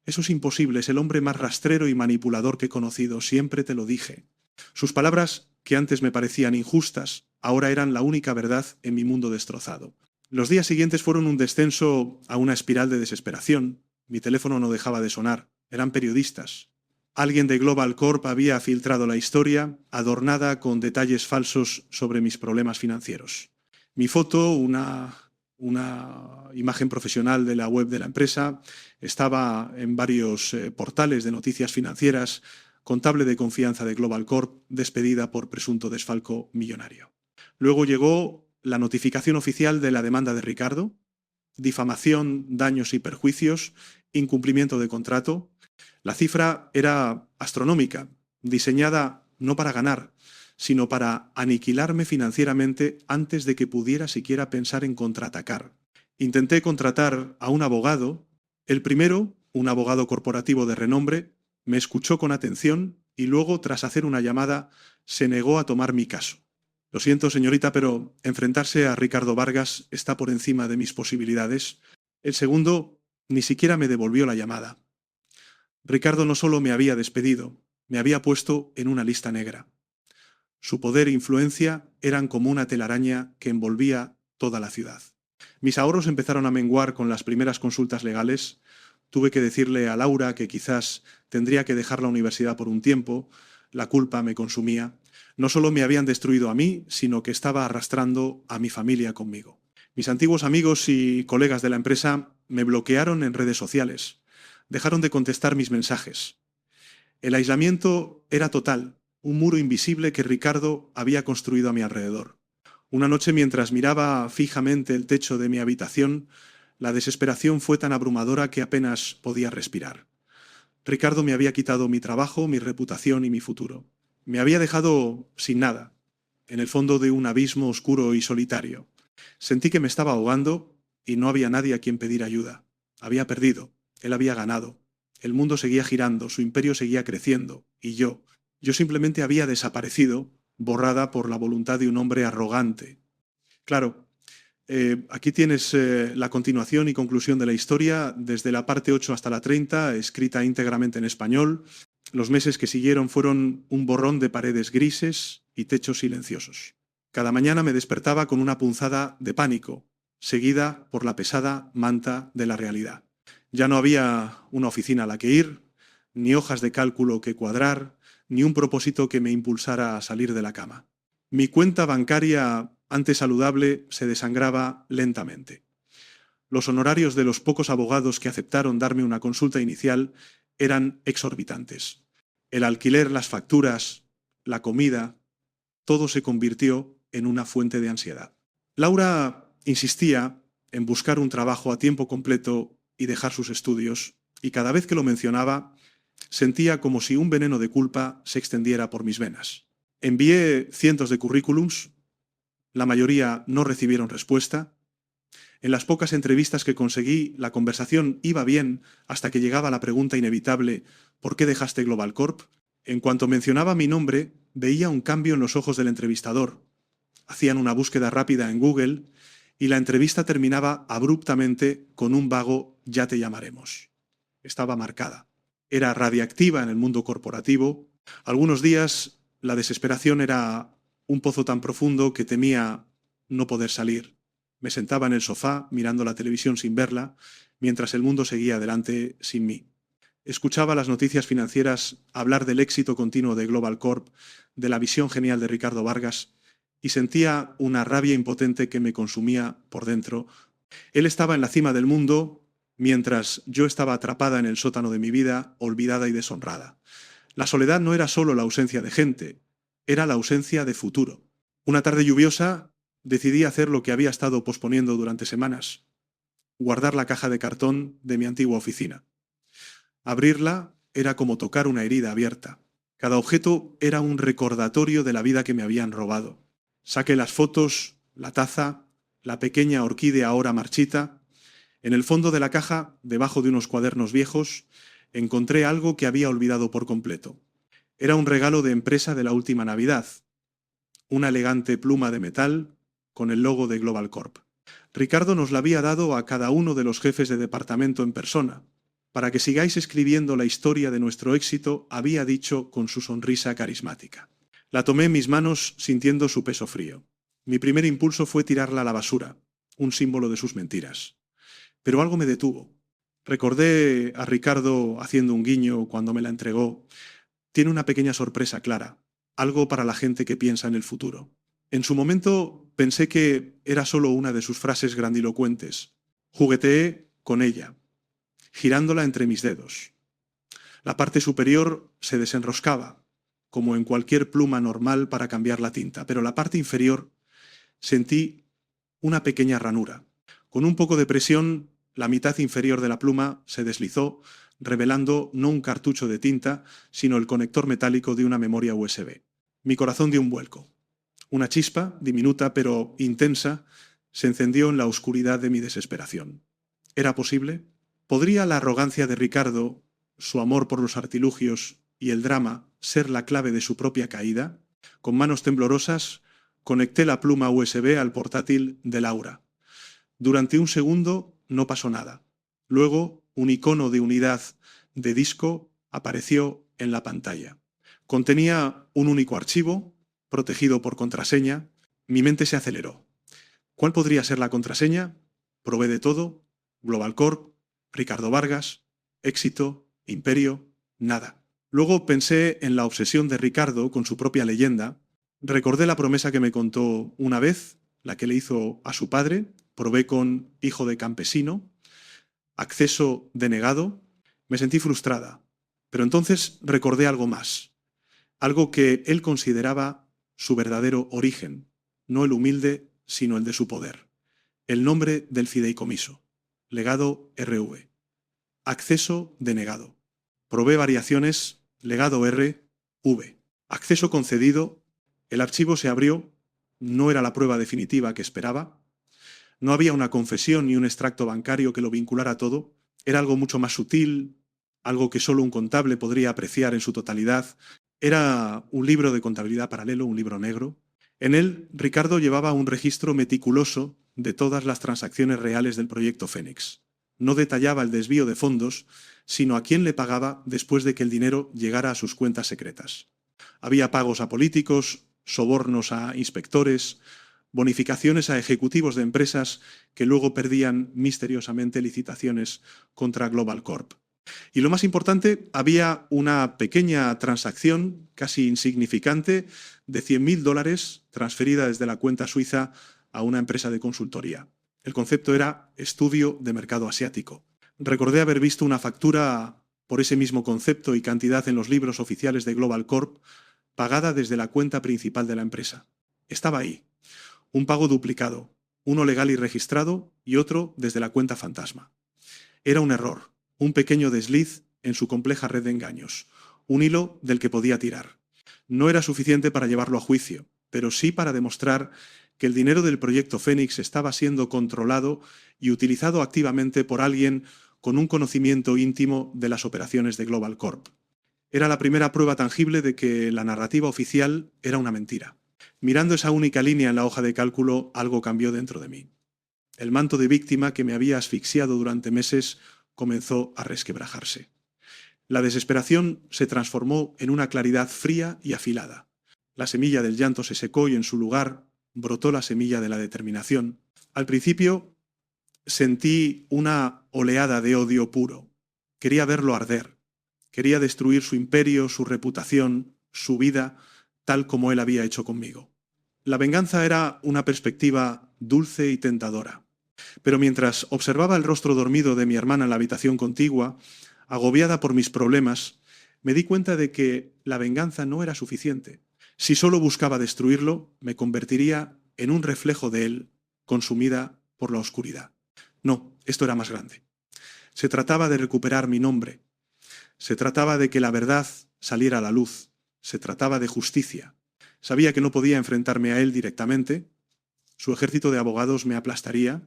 «Eso es imposible, es el hombre más rastrero y manipulador que he conocido, siempre te lo dije». Sus palabras, que antes me parecían injustas, ahora eran la única verdad en mi mundo destrozado. Los días siguientes fueron un descenso a una espiral de desesperación. Mi teléfono no dejaba de sonar. Eran periodistas. Alguien de Global Corp había filtrado la historia, adornada con detalles falsos sobre mis problemas financieros. Mi foto, una imagen profesional de la web de la empresa, estaba en varios portales de noticias financieras, contable de confianza de Global Corp, despedida por presunto desfalco millonario. Luego llegó la notificación oficial de la demanda de Ricardo, difamación, daños y perjuicios, incumplimiento de contrato. La cifra era astronómica, diseñada no para ganar, sino para aniquilarme financieramente antes de que pudiera siquiera pensar en contraatacar. Intenté contratar a un abogado. El primero, un abogado corporativo de renombre, me escuchó con atención y luego, tras hacer una llamada, se negó a tomar mi caso. Lo siento, señorita, pero enfrentarse a Ricardo Vargas está por encima de mis posibilidades. El segundo ni siquiera me devolvió la llamada. Ricardo no solo me había despedido, me había puesto en una lista negra. Su poder e influencia eran como una telaraña que envolvía toda la ciudad. Mis ahorros empezaron a menguar con las primeras consultas legales. Tuve que decirle a Laura que quizás tendría que dejar la universidad por un tiempo. La culpa me consumía. No solo me habían destruido a mí, sino que estaba arrastrando a mi familia conmigo. Mis antiguos amigos y colegas de la empresa me bloquearon en redes sociales. Dejaron de contestar mis mensajes. El aislamiento era total, un muro invisible que Ricardo había construido a mi alrededor. Una noche, mientras miraba fijamente el techo de mi habitación, la desesperación fue tan abrumadora que apenas podía respirar. Ricardo me había quitado mi trabajo, mi reputación y mi futuro. Me había dejado sin nada, en el fondo de un abismo oscuro y solitario. Sentí que me estaba ahogando y no había nadie a quien pedir ayuda. Había perdido, él había ganado. El mundo seguía girando, su imperio seguía creciendo, y yo simplemente había desaparecido, borrada por la voluntad de un hombre arrogante. Claro, aquí tienes la continuación y conclusión de la historia, desde la parte 8 hasta la 30, escrita íntegramente en español. Los meses que siguieron fueron un borrón de paredes grises y techos silenciosos. Cada mañana me despertaba con una punzada de pánico, seguida por la pesada manta de la realidad. Ya no había una oficina a la que ir, ni hojas de cálculo que cuadrar, ni un propósito que me impulsara a salir de la cama. Mi cuenta bancaria, antes saludable, se desangraba lentamente. Los honorarios de los pocos abogados que aceptaron darme una consulta inicial eran exorbitantes. El alquiler, las facturas, la comida, todo se convirtió en una fuente de ansiedad. Laura insistía en buscar un trabajo a tiempo completo y dejar sus estudios, y cada vez que lo mencionaba, sentía como si un veneno de culpa se extendiera por mis venas. Envié cientos de currículums, la mayoría no recibieron respuesta. En las pocas entrevistas que conseguí, la conversación iba bien hasta que llegaba la pregunta inevitable: ¿por qué dejaste Global Corp? En cuanto mencionaba mi nombre, veía un cambio en los ojos del entrevistador. Hacían una búsqueda rápida en Google y la entrevista terminaba abruptamente con un vago «ya te llamaremos». Estaba marcada. Era radiactiva en el mundo corporativo. Algunos días la desesperación era un pozo tan profundo que temía no poder salir. Me sentaba en el sofá mirando la televisión sin verla, mientras el mundo seguía adelante sin mí. Escuchaba las noticias financieras hablar del éxito continuo de Global Corp, de la visión genial de Ricardo Vargas, y sentía una rabia impotente que me consumía por dentro. Él estaba en la cima del mundo, mientras yo estaba atrapada en el sótano de mi vida, olvidada y deshonrada. La soledad no era solo la ausencia de gente, era la ausencia de futuro. Una tarde lluviosa decidí hacer lo que había estado posponiendo durante semanas: guardar la caja de cartón de mi antigua oficina. Abrirla era como tocar una herida abierta. Cada objeto era un recordatorio de la vida que me habían robado. Saqué las fotos, la taza, la pequeña orquídea ahora marchita. En el fondo de la caja, debajo de unos cuadernos viejos, encontré algo que había olvidado por completo. Era un regalo de empresa de la última Navidad. Una elegante pluma de metal con el logo de Global Corp. Ricardo nos la había dado a cada uno de los jefes de departamento en persona. Para que sigáis escribiendo la historia de nuestro éxito, había dicho con su sonrisa carismática. La tomé en mis manos sintiendo su peso frío. Mi primer impulso fue tirarla a la basura, un símbolo de sus mentiras. Pero algo me detuvo. Recordé a Ricardo haciendo un guiño cuando me la entregó. Tiene una pequeña sorpresa clara, algo para la gente que piensa en el futuro. En su momento pensé que era solo una de sus frases grandilocuentes. Jugueteé con ella, girándola entre mis dedos. La parte superior se desenroscaba, como en cualquier pluma normal para cambiar la tinta, pero la parte inferior sentí una pequeña ranura. Con un poco de presión, la mitad inferior de la pluma se deslizó, revelando no un cartucho de tinta, sino el conector metálico de una memoria USB. Mi corazón dio un vuelco. Una chispa, diminuta pero intensa, se encendió en la oscuridad de mi desesperación. ¿Era posible? ¿Podría la arrogancia de Ricardo, su amor por los artilugios y el drama ser la clave de su propia caída? Con manos temblorosas, conecté la pluma USB al portátil de Laura. Durante un segundo no pasó nada. Luego, un icono de unidad de disco apareció en la pantalla. Contenía un único archivo, protegido por contraseña. Mi mente se aceleró. ¿Cuál podría ser la contraseña? Probé de todo. Global Corp, Ricardo Vargas, Éxito, Imperio, nada. Luego pensé en la obsesión de Ricardo con su propia leyenda. Recordé la promesa que me contó una vez, la que le hizo a su padre. Probé con hijo de campesino, acceso denegado. Me sentí frustrada. Pero entonces recordé algo más. Algo que él consideraba su verdadero origen. No el humilde, sino el de su poder. El nombre del fideicomiso. Legado RV. Acceso denegado. Probé variaciones. Legado R, V. Acceso concedido. El archivo se abrió. No era la prueba definitiva que esperaba. No había una confesión ni un extracto bancario que lo vinculara todo. Era algo mucho más sutil, algo que solo un contable podría apreciar en su totalidad. Era un libro de contabilidad paralelo, un libro negro. En él, Ricardo llevaba un registro meticuloso de todas las transacciones reales del proyecto Fénix. No detallaba el desvío de fondos, sino a quién le pagaba después de que el dinero llegara a sus cuentas secretas. Había pagos a políticos, sobornos a inspectores, bonificaciones a ejecutivos de empresas que luego perdían misteriosamente licitaciones contra Global Corp. Y lo más importante, había una pequeña transacción casi insignificante de $100.000 transferida desde la cuenta suiza a una empresa de consultoría. El concepto era estudio de mercado asiático. Recordé haber visto una factura por ese mismo concepto y cantidad en los libros oficiales de Global Corp, pagada desde la cuenta principal de la empresa. Estaba ahí. Un pago duplicado, uno legal y registrado y otro desde la cuenta fantasma. Era un error, un pequeño desliz en su compleja red de engaños, un hilo del que podía tirar. No era suficiente para llevarlo a juicio, pero sí para demostrar que el dinero del proyecto Fénix estaba siendo controlado y utilizado activamente por alguien con un conocimiento íntimo de las operaciones de Global Corp. Era la primera prueba tangible de que la narrativa oficial era una mentira. Mirando esa única línea en la hoja de cálculo, algo cambió dentro de mí. El manto de víctima que me había asfixiado durante meses comenzó a resquebrajarse. La desesperación se transformó en una claridad fría y afilada. La semilla del llanto se secó y en su lugar brotó la semilla de la determinación. Al principio sentí una oleada de odio puro. Quería verlo arder. Quería destruir su imperio, su reputación, su vida, tal como él había hecho conmigo. La venganza era una perspectiva dulce y tentadora. Pero mientras observaba el rostro dormido de mi hermana en la habitación contigua, agobiada por mis problemas, me di cuenta de que la venganza no era suficiente. Si solo buscaba destruirlo, me convertiría en un reflejo de él, consumida por la oscuridad. No, esto era más grande. Se trataba de recuperar mi nombre. Se trataba de que la verdad saliera a la luz. Se trataba de justicia. Sabía que no podía enfrentarme a él directamente. Su ejército de abogados me aplastaría.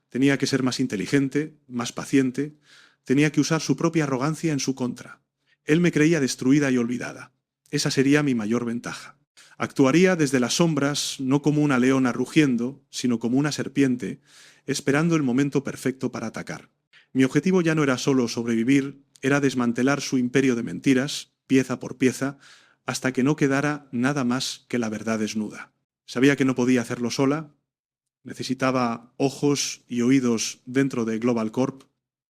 Tenía que ser más inteligente, más paciente. Tenía que usar su propia arrogancia en su contra. Él me creía destruida y olvidada. Esa sería mi mayor ventaja. Actuaría desde las sombras, no como una leona rugiendo, sino como una serpiente, esperando el momento perfecto para atacar. Mi objetivo ya no era solo sobrevivir, era desmantelar su imperio de mentiras, pieza por pieza, hasta que no quedara nada más que la verdad desnuda. Sabía que no podía hacerlo sola. Necesitaba ojos y oídos dentro de Global Corp,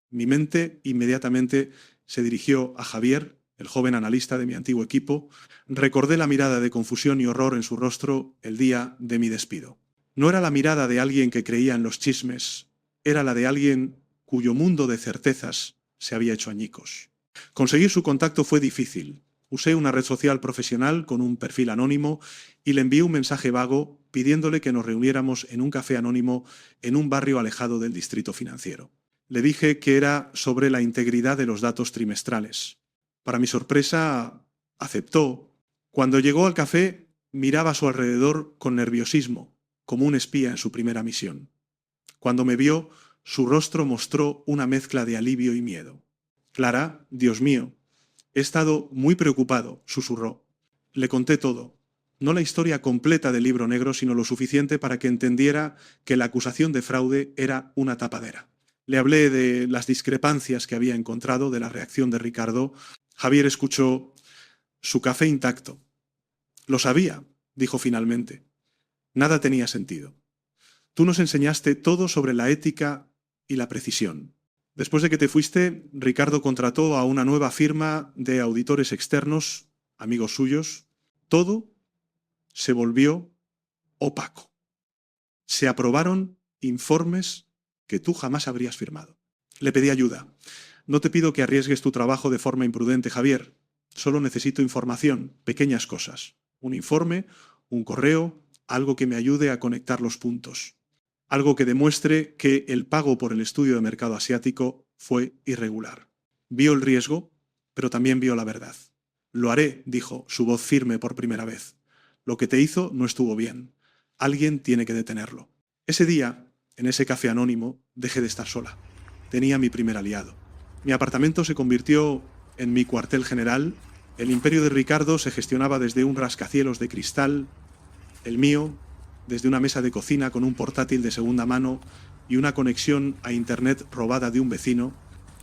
Mi mente inmediatamente se dirigió a Javier, el joven analista de mi antiguo equipo. Recordé la mirada de confusión y horror en su rostro el día de mi despido. No era la mirada de alguien que creía en los chismes, era la de alguien cuyo mundo de certezas se había hecho añicos. Conseguir su contacto fue difícil. Usé una red social profesional con un perfil anónimo y le envié un mensaje vago pidiéndole que nos reuniéramos en un café anónimo en un barrio alejado del distrito financiero. Le dije que era sobre la integridad de los datos trimestrales. Para mi sorpresa, aceptó. Cuando llegó al café, miraba a su alrededor con nerviosismo, como un espía en su primera misión. Cuando me vio, su rostro mostró una mezcla de alivio y miedo. Clara, Dios mío, he estado muy preocupado, susurró. Le conté todo. No la historia completa del libro negro, sino lo suficiente para que entendiera que la acusación de fraude era una tapadera. Le hablé de las discrepancias que había encontrado, de la reacción de Ricardo. Javier escuchó su café intacto. Lo sabía, dijo finalmente. Nada tenía sentido. Tú nos enseñaste todo sobre la ética y la precisión. Después de que te fuiste, Ricardo contrató a una nueva firma de auditores externos, amigos suyos. Todo se volvió opaco. Se aprobaron informes que tú jamás habrías firmado. Le pedí ayuda. No te pido que arriesgues tu trabajo de forma imprudente, Javier. Solo necesito información, pequeñas cosas. Un informe, un correo, algo que me ayude a conectar los puntos. Algo que demuestre que el pago por el estudio de mercado asiático fue irregular. Vio el riesgo, pero también vio la verdad. Lo haré, dijo, su voz firme por primera vez. Lo que te hizo no estuvo bien. Alguien tiene que detenerlo. Ese día, en ese café anónimo, dejé de estar sola. Tenía mi primer aliado. Mi apartamento se convirtió en mi cuartel general. El imperio de Ricardo se gestionaba desde un rascacielos de cristal. El mío, desde una mesa de cocina con un portátil de segunda mano y una conexión a internet robada de un vecino.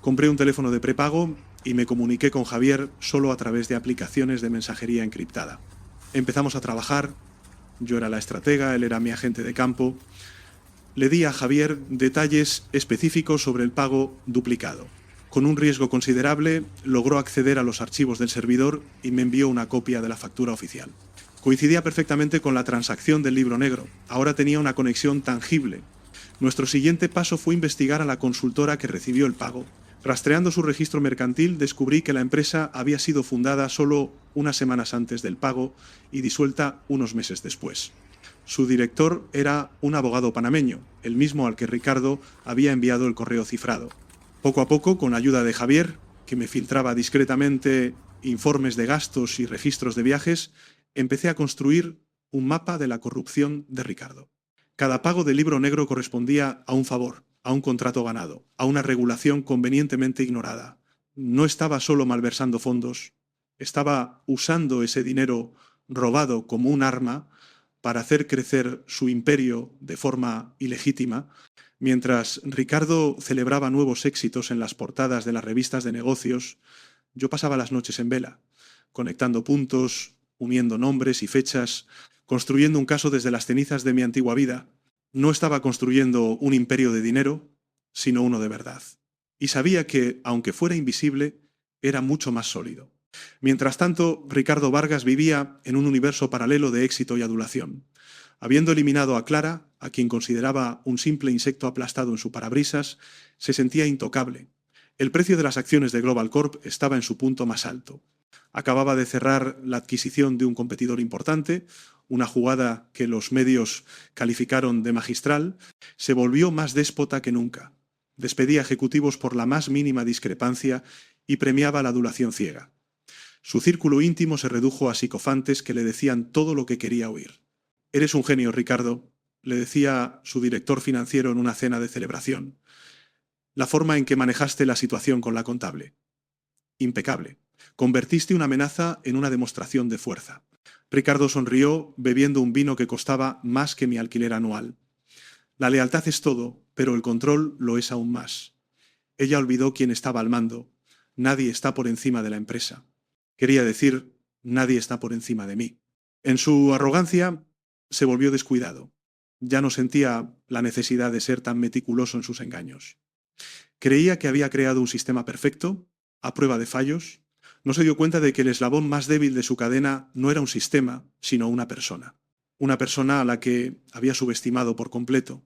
Compré un teléfono de prepago y me comuniqué con Javier solo a través de aplicaciones de mensajería encriptada. Empezamos a trabajar. Yo era la estratega, él era mi agente de campo. Le di a Javier detalles específicos sobre el pago duplicado. Con un riesgo considerable, logró acceder a los archivos del servidor y me envió una copia de la factura oficial. Coincidía perfectamente con la transacción del libro negro. Ahora tenía una conexión tangible. Nuestro siguiente paso fue investigar a la consultora que recibió el pago. Rastreando su registro mercantil, descubrí que la empresa había sido fundada solo unas semanas antes del pago y disuelta unos meses después. Su director era un abogado panameño, el mismo al que Ricardo había enviado el correo cifrado. Poco a poco, con la ayuda de Javier, que me filtraba discretamente informes de gastos y registros de viajes, empecé a construir un mapa de la corrupción de Ricardo. Cada pago del libro negro correspondía a un favor, a un contrato ganado, a una regulación convenientemente ignorada. No estaba solo malversando fondos, estaba usando ese dinero robado como un arma para hacer crecer su imperio de forma ilegítima. Mientras Ricardo celebraba nuevos éxitos en las portadas de las revistas de negocios, yo pasaba las noches en vela, conectando puntos, uniendo nombres y fechas, construyendo un caso desde las cenizas de mi antigua vida. No estaba construyendo un imperio de dinero, sino uno de verdad. Y sabía que, aunque fuera invisible, era mucho más sólido. Mientras tanto, Ricardo Vargas vivía en un universo paralelo de éxito y adulación. Habiendo eliminado a Clara, a quien consideraba un simple insecto aplastado en su parabrisas, se sentía intocable. El precio de las acciones de Global Corp estaba en su punto más alto. Acababa de cerrar la adquisición de un competidor importante, una jugada que los medios calificaron de magistral. Se volvió más déspota que nunca. Despedía ejecutivos por la más mínima discrepancia y premiaba la adulación ciega. Su círculo íntimo se redujo a psicofantes que le decían todo lo que quería oír. «Eres un genio, Ricardo», le decía su director financiero en una cena de celebración. «La forma en que manejaste la situación con la contable. Impecable. Convertiste una amenaza en una demostración de fuerza». Ricardo sonrió bebiendo un vino que costaba más que mi alquiler anual. La lealtad es todo, pero el control lo es aún más. Ella olvidó quién estaba al mando. Nadie está por encima de la empresa. Quería decir, nadie está por encima de mí. En su arrogancia se volvió descuidado. Ya no sentía la necesidad de ser tan meticuloso en sus engaños. Creía que había creado un sistema perfecto, a prueba de fallos. No se dio cuenta de que el eslabón más débil de su cadena no era un sistema, sino una persona. Una persona a la que había subestimado por completo.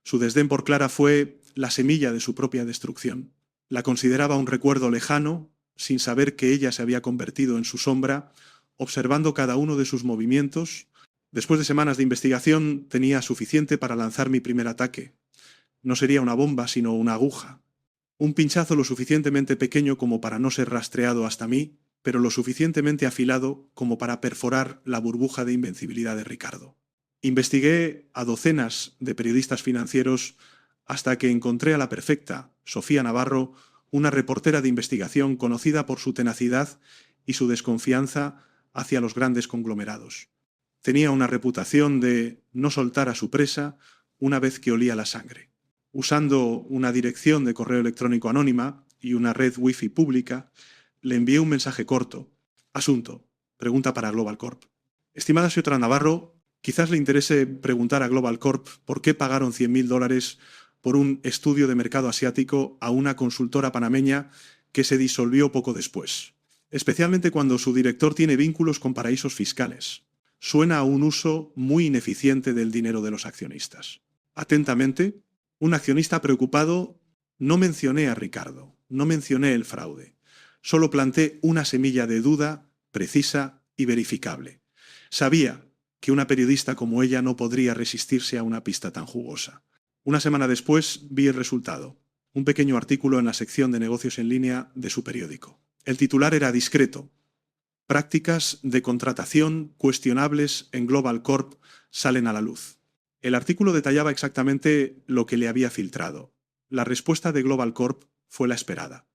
Su desdén por Clara fue la semilla de su propia destrucción. La consideraba un recuerdo lejano, sin saber que ella se había convertido en su sombra, observando cada uno de sus movimientos. Después de semanas de investigación tenía suficiente para lanzar mi primer ataque. No sería una bomba, sino una aguja. Un pinchazo lo suficientemente pequeño como para no ser rastreado hasta mí, pero lo suficientemente afilado como para perforar la burbuja de invencibilidad de Ricardo. Investigué a docenas de periodistas financieros hasta que encontré a la perfecta, Sofía Navarro, una reportera de investigación conocida por su tenacidad y su desconfianza hacia los grandes conglomerados. Tenía una reputación de no soltar a su presa una vez que olía la sangre. Usando una dirección de correo electrónico anónima y una red wifi pública, le envié un mensaje corto. Asunto. Pregunta para Global Corp. Estimada señora Navarro, quizás le interese preguntar a Global Corp por qué pagaron $100.000 por un estudio de mercado asiático a una consultora panameña que se disolvió poco después, especialmente cuando su director tiene vínculos con paraísos fiscales. Suena a un uso muy ineficiente del dinero de los accionistas. Atentamente, un accionista preocupado. No mencioné a Ricardo, no mencioné el fraude. Solo planté una semilla de duda precisa y verificable. Sabía que una periodista como ella no podría resistirse a una pista tan jugosa. Una semana después vi el resultado, un pequeño artículo en la sección de negocios en línea de su periódico. El titular era discreto. Prácticas de contratación cuestionables en Global Corp salen a la luz. El artículo detallaba exactamente lo que le había filtrado. La respuesta de Global Corp fue la esperada.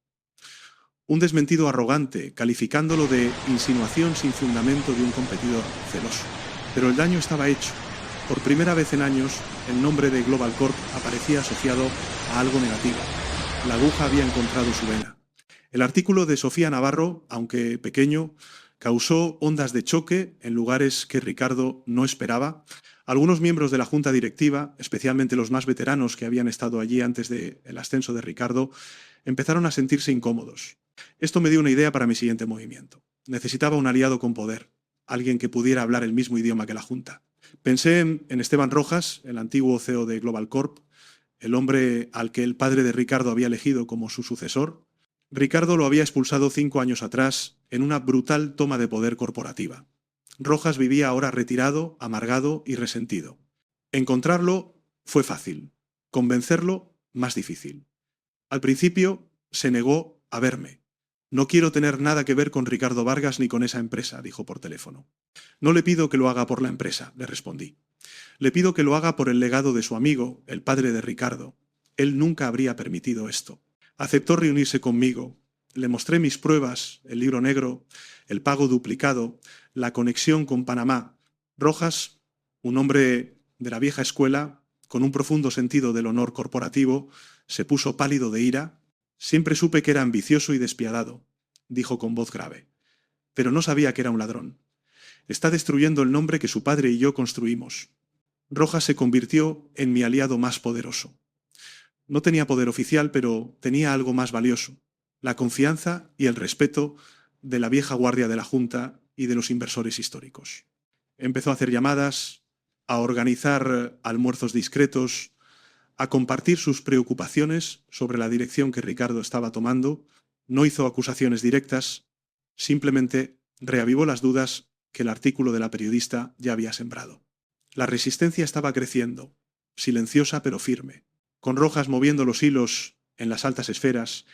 Un desmentido arrogante, calificándolo de insinuación sin fundamento de un competidor celoso. Pero el daño estaba hecho. Por primera vez en años, el nombre de Global Corp aparecía asociado a algo negativo. La aguja había encontrado su vena. El artículo de Sofía Navarro, aunque pequeño, causó ondas de choque en lugares que Ricardo no esperaba. Algunos miembros de la junta directiva, especialmente los más veteranos que habían estado allí antes del ascenso de Ricardo, empezaron a sentirse incómodos. Esto me dio una idea para mi siguiente movimiento. Necesitaba un aliado con poder, alguien que pudiera hablar el mismo idioma que la junta. Pensé en Esteban Rojas, el antiguo CEO de Global Corp, el hombre al que el padre de Ricardo había elegido como su sucesor. Ricardo lo había expulsado 5 años atrás en una brutal toma de poder corporativa. Rojas vivía ahora retirado, amargado y resentido. Encontrarlo fue fácil, convencerlo más difícil. Al principio se negó a verme. No quiero tener nada que ver con Ricardo Vargas ni con esa empresa, dijo por teléfono. No le pido que lo haga por la empresa, le respondí. Le pido que lo haga por el legado de su amigo, el padre de Ricardo. Él nunca habría permitido esto. Aceptó reunirse conmigo. Le mostré mis pruebas, el libro negro, el pago duplicado, la conexión con Panamá. Rojas, un hombre de la vieja escuela, con un profundo sentido del honor corporativo, se puso pálido de ira. Siempre supe que era ambicioso y despiadado, dijo con voz grave. Pero no sabía que era un ladrón. Está destruyendo el nombre que su padre y yo construimos. Rojas se convirtió en mi aliado más poderoso. No tenía poder oficial, pero tenía algo más valioso: la confianza y el respeto de la vieja guardia de la Junta y de los inversores históricos. Empezó a hacer llamadas, a organizar almuerzos discretos, a compartir sus preocupaciones sobre la dirección que Ricardo estaba tomando. No hizo acusaciones directas, simplemente reavivó las dudas que el artículo de la periodista ya había sembrado. La resistencia estaba creciendo, silenciosa pero firme, con Rojas moviendo los hilos en las altas esferas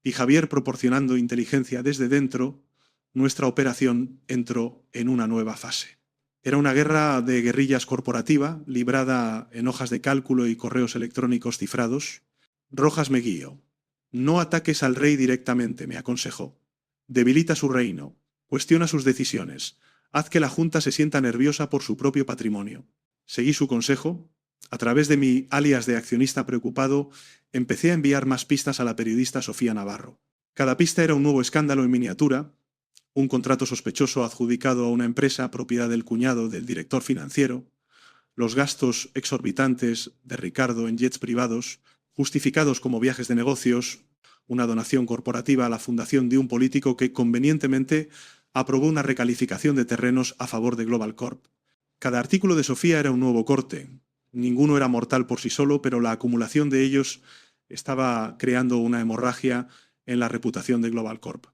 y Javier proporcionando inteligencia desde dentro. Nuestra operación entró en una nueva fase. Era una guerra de guerrillas corporativa, librada en hojas de cálculo y correos electrónicos cifrados. Rojas me guió. No ataques al rey directamente, me aconsejó. Debilita su reino, cuestiona sus decisiones, haz que la Junta se sienta nerviosa por su propio patrimonio. Seguí su consejo. A través de mi alias de accionista preocupado, empecé a enviar más pistas a la periodista Sofía Navarro. Cada pista era un nuevo escándalo en miniatura: un contrato sospechoso adjudicado a una empresa propiedad del cuñado del director financiero, los gastos exorbitantes de Ricardo en jets privados, justificados como viajes de negocios, una donación corporativa a la fundación de un político que convenientemente aprobó una recalificación de terrenos a favor de Global Corp. Cada artículo de Sofía era un nuevo corte. Ninguno era mortal por sí solo, pero la acumulación de ellos estaba creando una hemorragia en la reputación de Global Corp.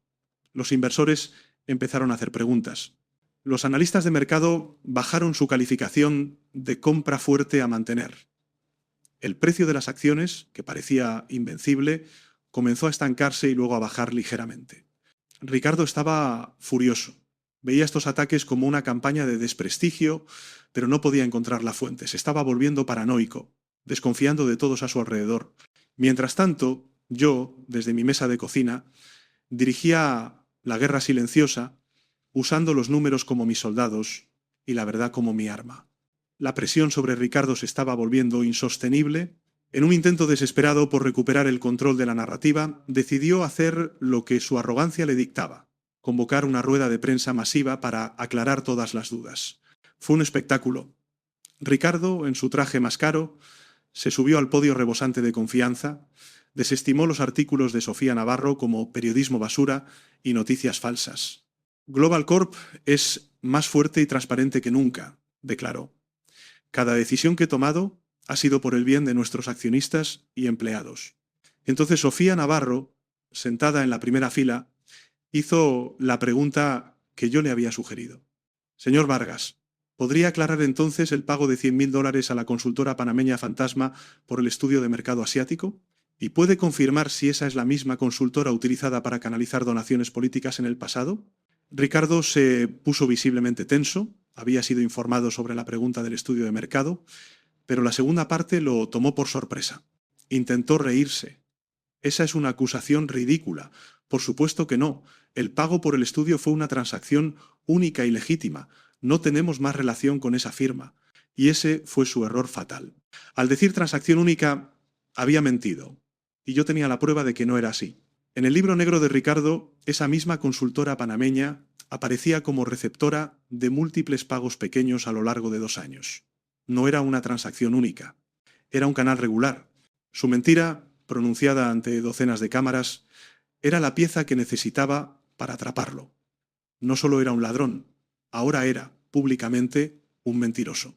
Los inversores empezaron a hacer preguntas. Los analistas de mercado bajaron su calificación de compra fuerte a mantener. El precio de las acciones, que parecía invencible, comenzó a estancarse y luego a bajar ligeramente. Ricardo estaba furioso. Veía estos ataques como una campaña de desprestigio, pero no podía encontrar la fuente. Se estaba volviendo paranoico, desconfiando de todos a su alrededor. Mientras tanto, yo, desde mi mesa de cocina, dirigía la guerra silenciosa, usando los números como mis soldados y la verdad como mi arma. La presión sobre Ricardo se estaba volviendo insostenible. En un intento desesperado por recuperar el control de la narrativa, decidió hacer lo que su arrogancia le dictaba: convocar una rueda de prensa masiva para aclarar todas las dudas. Fue un espectáculo. Ricardo, en su traje más caro, se subió al podio rebosante de confianza, desestimó los artículos de Sofía Navarro como periodismo basura y noticias falsas. Global Corp es más fuerte y transparente que nunca, declaró. Cada decisión que he tomado ha sido por el bien de nuestros accionistas y empleados. Entonces Sofía Navarro, sentada en la primera fila, hizo la pregunta que yo le había sugerido. Señor Vargas, ¿podría aclarar entonces el pago de $100.000 a la consultora panameña Fantasma por el estudio de mercado asiático? ¿Y puede confirmar si esa es la misma consultora utilizada para canalizar donaciones políticas en el pasado? Ricardo se puso visiblemente tenso. Había sido informado sobre la pregunta del estudio de mercado, pero la segunda parte lo tomó por sorpresa. Intentó reírse. Esa es una acusación ridícula. Por supuesto que no. El pago por el estudio fue una transacción única y legítima. No tenemos más relación con esa firma. Y ese fue su error fatal. Al decir transacción única, había mentido. Y yo tenía la prueba de que no era así. En el libro negro de Ricardo, esa misma consultora panameña aparecía como receptora de múltiples pagos pequeños a lo largo de 2 años. No era una transacción única. Era un canal regular. Su mentira, pronunciada ante docenas de cámaras, era la pieza que necesitaba para atraparlo. No solo era un ladrón, ahora era, públicamente, un mentiroso.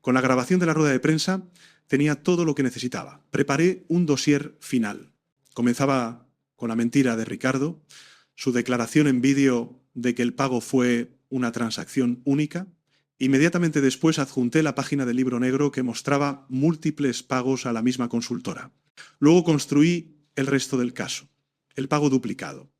Con la grabación de la rueda de prensa, tenía todo lo que necesitaba. Preparé un dossier final. Comenzaba con la mentira de Ricardo, su declaración en vídeo de que el pago fue una transacción única. Inmediatamente después adjunté la página del libro negro que mostraba múltiples pagos a la misma consultora. Luego construí el resto del caso, el pago duplicado,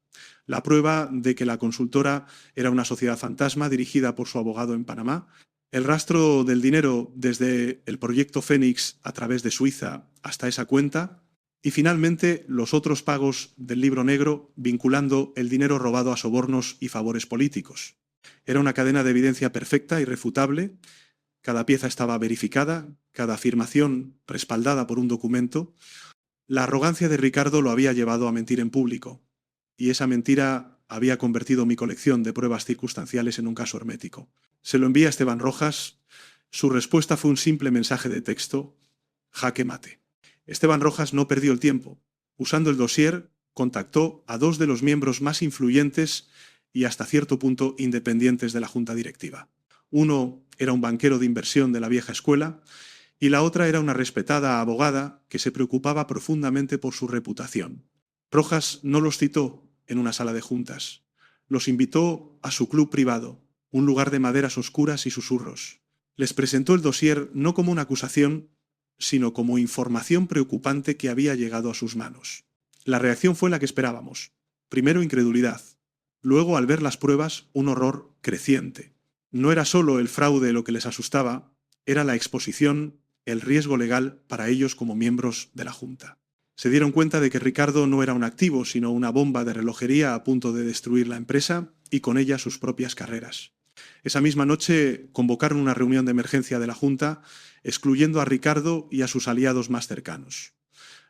la prueba de que la consultora era una sociedad fantasma dirigida por su abogado en Panamá, el rastro del dinero desde el proyecto Fénix a través de Suiza hasta esa cuenta, y finalmente los otros pagos del libro negro vinculando el dinero robado a sobornos y favores políticos. Era una cadena de evidencia perfecta, irrefutable. Cada pieza estaba verificada, cada afirmación respaldada por un documento. La arrogancia de Ricardo lo había llevado a mentir en público, y esa mentira había convertido mi colección de pruebas circunstanciales en un caso hermético. Se lo envié a Esteban Rojas. Su respuesta fue un simple mensaje de texto: jaque mate. Esteban Rojas no perdió el tiempo. Usando el dossier, contactó a 2 de los miembros más influyentes y hasta cierto punto independientes de la junta directiva. Uno era un banquero de inversión de la vieja escuela y la otra era una respetada abogada que se preocupaba profundamente por su reputación. Rojas no los citó en una sala de juntas. Los invitó a su club privado, un lugar de maderas oscuras y susurros. Les presentó el dossier no como una acusación, sino como información preocupante que había llegado a sus manos. La reacción fue la que esperábamos. Primero incredulidad. Luego, al ver las pruebas, un horror creciente. No era solo el fraude lo que les asustaba, era la exposición, el riesgo legal para ellos como miembros de la Junta. Se dieron cuenta de que Ricardo no era un activo, sino una bomba de relojería a punto de destruir la empresa y con ella sus propias carreras. Esa misma noche convocaron una reunión de emergencia de la Junta, excluyendo a Ricardo y a sus aliados más cercanos.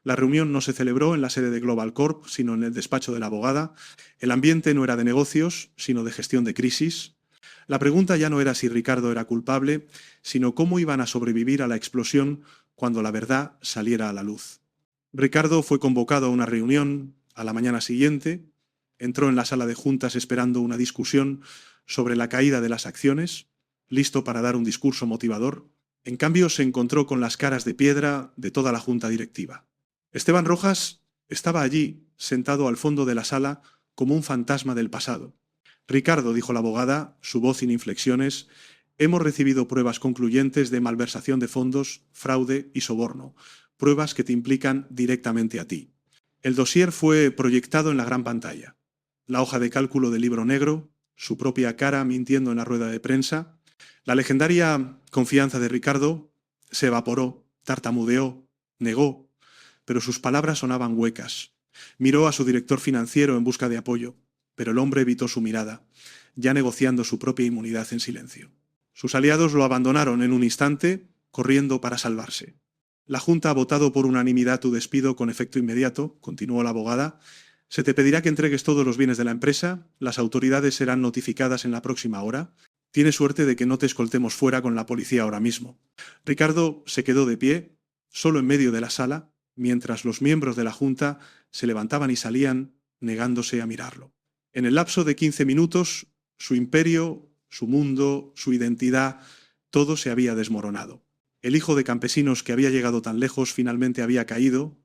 La reunión no se celebró en la sede de Global Corp, sino en el despacho de la abogada. El ambiente no era de negocios, sino de gestión de crisis. La pregunta ya no era si Ricardo era culpable, sino cómo iban a sobrevivir a la explosión cuando la verdad saliera a la luz. Ricardo fue convocado a una reunión a la mañana siguiente, entró en la sala de juntas esperando una discusión sobre la caída de las acciones, listo para dar un discurso motivador. En cambio, se encontró con las caras de piedra de toda la junta directiva. Esteban Rojas estaba allí, sentado al fondo de la sala, como un fantasma del pasado. Ricardo, dijo la abogada, su voz sin inflexiones, hemos recibido pruebas concluyentes de malversación de fondos, fraude y soborno, pruebas que te implican directamente a ti. El dossier fue proyectado en la gran pantalla. La hoja de cálculo del libro negro, su propia cara mintiendo en la rueda de prensa. La legendaria confianza de Ricardo se evaporó, tartamudeó, negó, pero sus palabras sonaban huecas. Miró a su director financiero en busca de apoyo, pero el hombre evitó su mirada, ya negociando su propia inmunidad en silencio. Sus aliados lo abandonaron en un instante, corriendo para salvarse. La Junta ha votado por unanimidad tu despido con efecto inmediato, continuó la abogada. Se te pedirá que entregues todos los bienes de la empresa, las autoridades serán notificadas en la próxima hora. Tienes suerte de que no te escoltemos fuera con la policía ahora mismo. Ricardo se quedó de pie, solo en medio de la sala, mientras los miembros de la Junta se levantaban y salían, negándose a mirarlo. En el lapso de 15 minutos, su imperio, su mundo, su identidad, todo se había desmoronado. El hijo de campesinos que había llegado tan lejos finalmente había caído,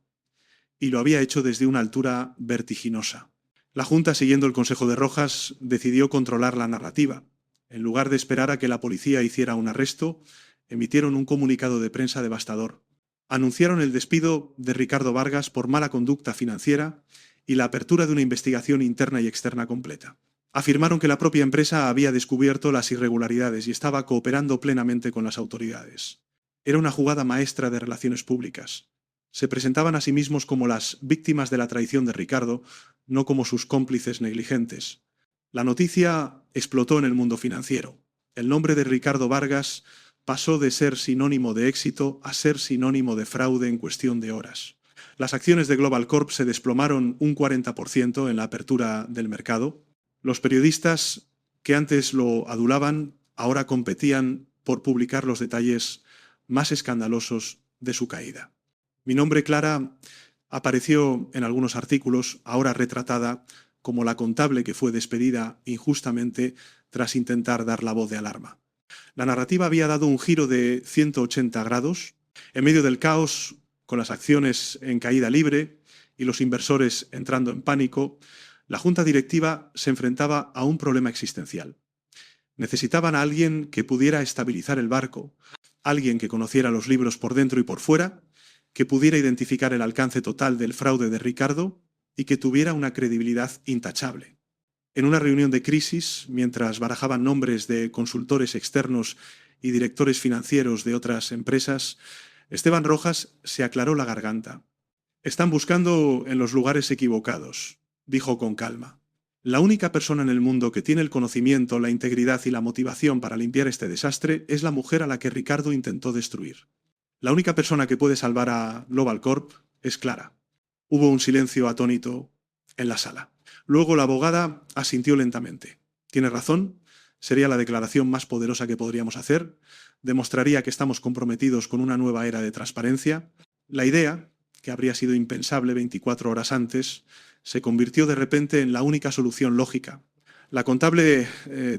y lo había hecho desde una altura vertiginosa. La Junta, siguiendo el consejo de Rojas, decidió controlar la narrativa. En lugar de esperar a que la policía hiciera un arresto, emitieron un comunicado de prensa devastador. Anunciaron el despido de Ricardo Vargas por mala conducta financiera y la apertura de una investigación interna y externa completa. Afirmaron que la propia empresa había descubierto las irregularidades y estaba cooperando plenamente con las autoridades. Era una jugada maestra de relaciones públicas. Se presentaban a sí mismos como las víctimas de la traición de Ricardo, no como sus cómplices negligentes. La noticia explotó en el mundo financiero. El nombre de Ricardo Vargas pasó de ser sinónimo de éxito a ser sinónimo de fraude en cuestión de horas. Las acciones de Global Corp se desplomaron un 40% en la apertura del mercado. Los periodistas que antes lo adulaban ahora competían por publicar los detalles más escandalosos de su caída. Mi nombre, Clara, apareció en algunos artículos, ahora retratada como la contable que fue despedida injustamente tras intentar dar la voz de alarma. La narrativa había dado un giro de 180 grados. En medio del caos, con las acciones en caída libre y los inversores entrando en pánico, la junta directiva se enfrentaba a un problema existencial. Necesitaban a alguien que pudiera estabilizar el barco, alguien que conociera los libros por dentro y por fuera, que pudiera identificar el alcance total del fraude de Ricardo y que tuviera una credibilidad intachable. En una reunión de crisis, mientras barajaban nombres de consultores externos y directores financieros de otras empresas, Esteban Rojas se aclaró la garganta. Están buscando en los lugares equivocados, dijo con calma. La única persona en el mundo que tiene el conocimiento, la integridad y la motivación para limpiar este desastre es la mujer a la que Ricardo intentó destruir. La única persona que puede salvar a Global Corp es Clara. Hubo un silencio atónito en la sala. Luego la abogada asintió lentamente. Tiene razón, sería la declaración más poderosa que podríamos hacer. Demostraría que estamos comprometidos con una nueva era de transparencia. La idea, que habría sido impensable 24 horas antes, se convirtió de repente en la única solución lógica. La contable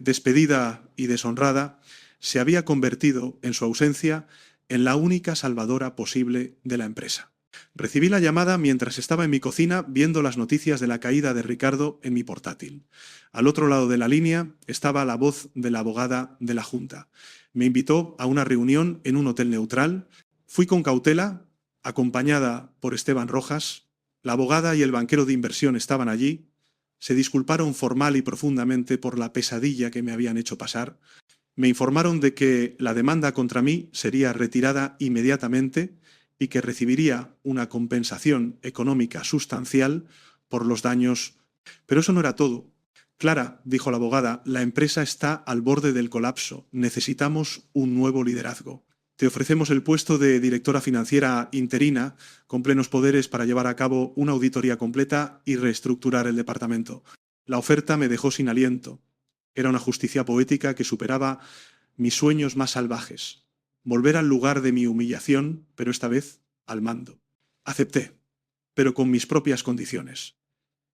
despedida y deshonrada se había convertido, en su ausencia, en la única salvadora posible de la empresa. Recibí la llamada mientras estaba en mi cocina viendo las noticias de la caída de Ricardo en mi portátil. Al otro lado de la línea estaba la voz de la abogada de la Junta. Me invitó a una reunión en un hotel neutral. Fui con cautela, acompañada por Esteban Rojas. La abogada y el banquero de inversión estaban allí. Se disculparon formal y profundamente por la pesadilla que me habían hecho pasar. Me informaron de que la demanda contra mí sería retirada inmediatamente y que recibiría una compensación económica sustancial por los daños. Pero eso no era todo. Clara, dijo la abogada, la empresa está al borde del colapso. Necesitamos un nuevo liderazgo. Te ofrecemos el puesto de directora financiera interina con plenos poderes para llevar a cabo una auditoría completa y reestructurar el departamento. La oferta me dejó sin aliento. Era una justicia poética que superaba mis sueños más salvajes. Volver al lugar de mi humillación, pero esta vez al mando. Acepté. pero con mis propias condiciones.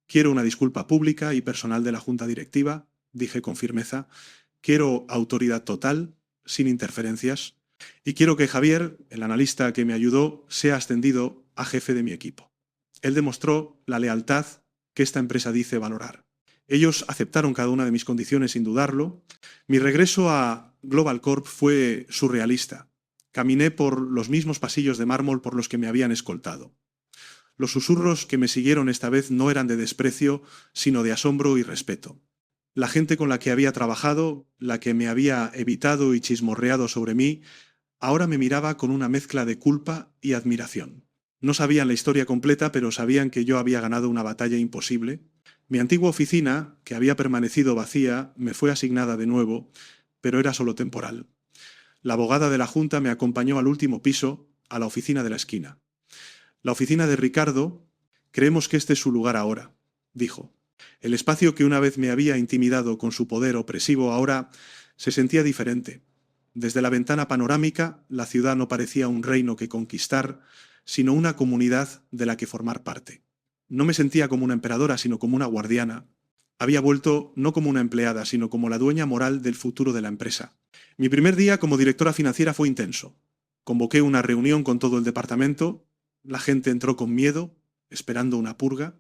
Quiero una disculpa pública y personal de la Junta Directiva, dije con firmeza. Quiero autoridad total, sin interferencias, y quiero que Javier, el analista que me ayudó, sea ascendido a jefe de mi equipo. Él demostró la lealtad que esta empresa dice valorar. Ellos aceptaron cada una de mis condiciones sin dudarlo. Mi regreso a Global Corp fue surrealista. Caminé por los mismos pasillos de mármol por los que me habían escoltado. Los susurros que me siguieron esta vez no eran de desprecio, sino de asombro y respeto. La gente con la que había trabajado, la que me había evitado y chismorreado sobre mí, ahora me miraba con una mezcla de culpa y admiración. No sabían la historia completa, pero sabían que yo había ganado una batalla imposible. Mi antigua oficina, que había permanecido vacía, me fue asignada de nuevo, pero era solo temporal. La abogada de la Junta me acompañó al último piso, a la oficina de la esquina. La oficina de Ricardo, creemos que este es su lugar ahora, dijo. El espacio que una vez me había intimidado con su poder opresivo ahora se sentía diferente. Desde la ventana panorámica, la ciudad no parecía un reino que conquistar, sino una comunidad de la que formar parte. No me sentía como una emperadora, sino como una guardiana. Había vuelto no como una empleada, sino como la dueña moral del futuro de la empresa. Mi primer día como directora financiera fue intenso. Convoqué una reunión con todo el departamento. La gente entró con miedo, esperando una purga.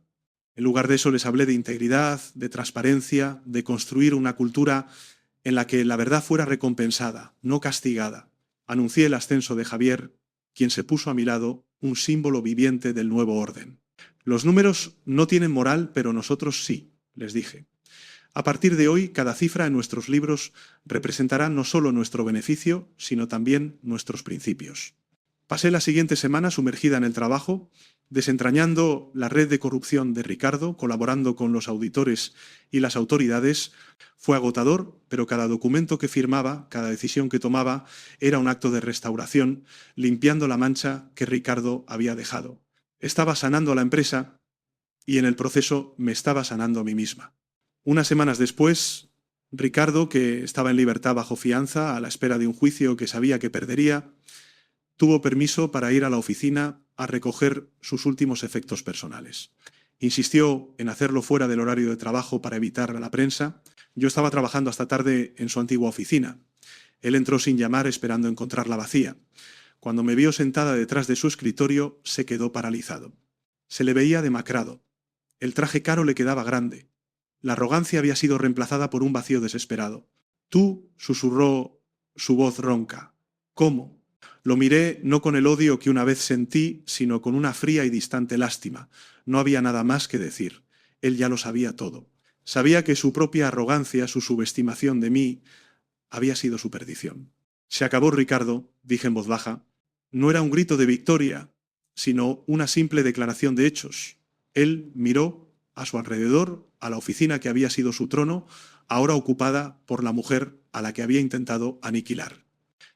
En lugar de eso les hablé de integridad, de transparencia, de construir una cultura en la que la verdad fuera recompensada, no castigada. Anuncié el ascenso de Javier, quien se puso a mi lado, un símbolo viviente del nuevo orden. Los números no tienen moral, pero nosotros sí, les dije. A partir de hoy, cada cifra en nuestros libros representará no solo nuestro beneficio, sino también nuestros principios. Pasé la siguiente semana sumergida en el trabajo, desentrañando la red de corrupción de Ricardo, colaborando con los auditores y las autoridades. Fue agotador, pero cada documento que firmaba, cada decisión que tomaba, era un acto de restauración, limpiando la mancha que Ricardo había dejado. Estaba sanando a la empresa y en el proceso me estaba sanando a mí misma. Unas semanas después, Ricardo, que estaba en libertad bajo fianza, a la espera de un juicio que sabía que perdería, tuvo permiso para ir a la oficina a recoger sus últimos efectos personales. Insistió en hacerlo fuera del horario de trabajo para evitar a la prensa. Yo estaba trabajando hasta tarde en su antigua oficina. Él entró sin llamar, esperando encontrarla vacía. Cuando me vio sentada detrás de su escritorio, se quedó paralizado. Se le veía demacrado. El traje caro le quedaba grande. La arrogancia había sido reemplazada por un vacío desesperado. «Tú», susurró su voz ronca. «¿Cómo?». Lo miré no con el odio que una vez sentí, sino con una fría y distante lástima. No había nada más que decir. Él ya lo sabía todo. Sabía que su propia arrogancia, su subestimación de mí, había sido su perdición. «Se acabó, Ricardo», dije en voz baja. No era un grito de victoria, sino una simple declaración de hechos. Él miró a su alrededor, a la oficina que había sido su trono, ahora ocupada por la mujer a la que había intentado aniquilar.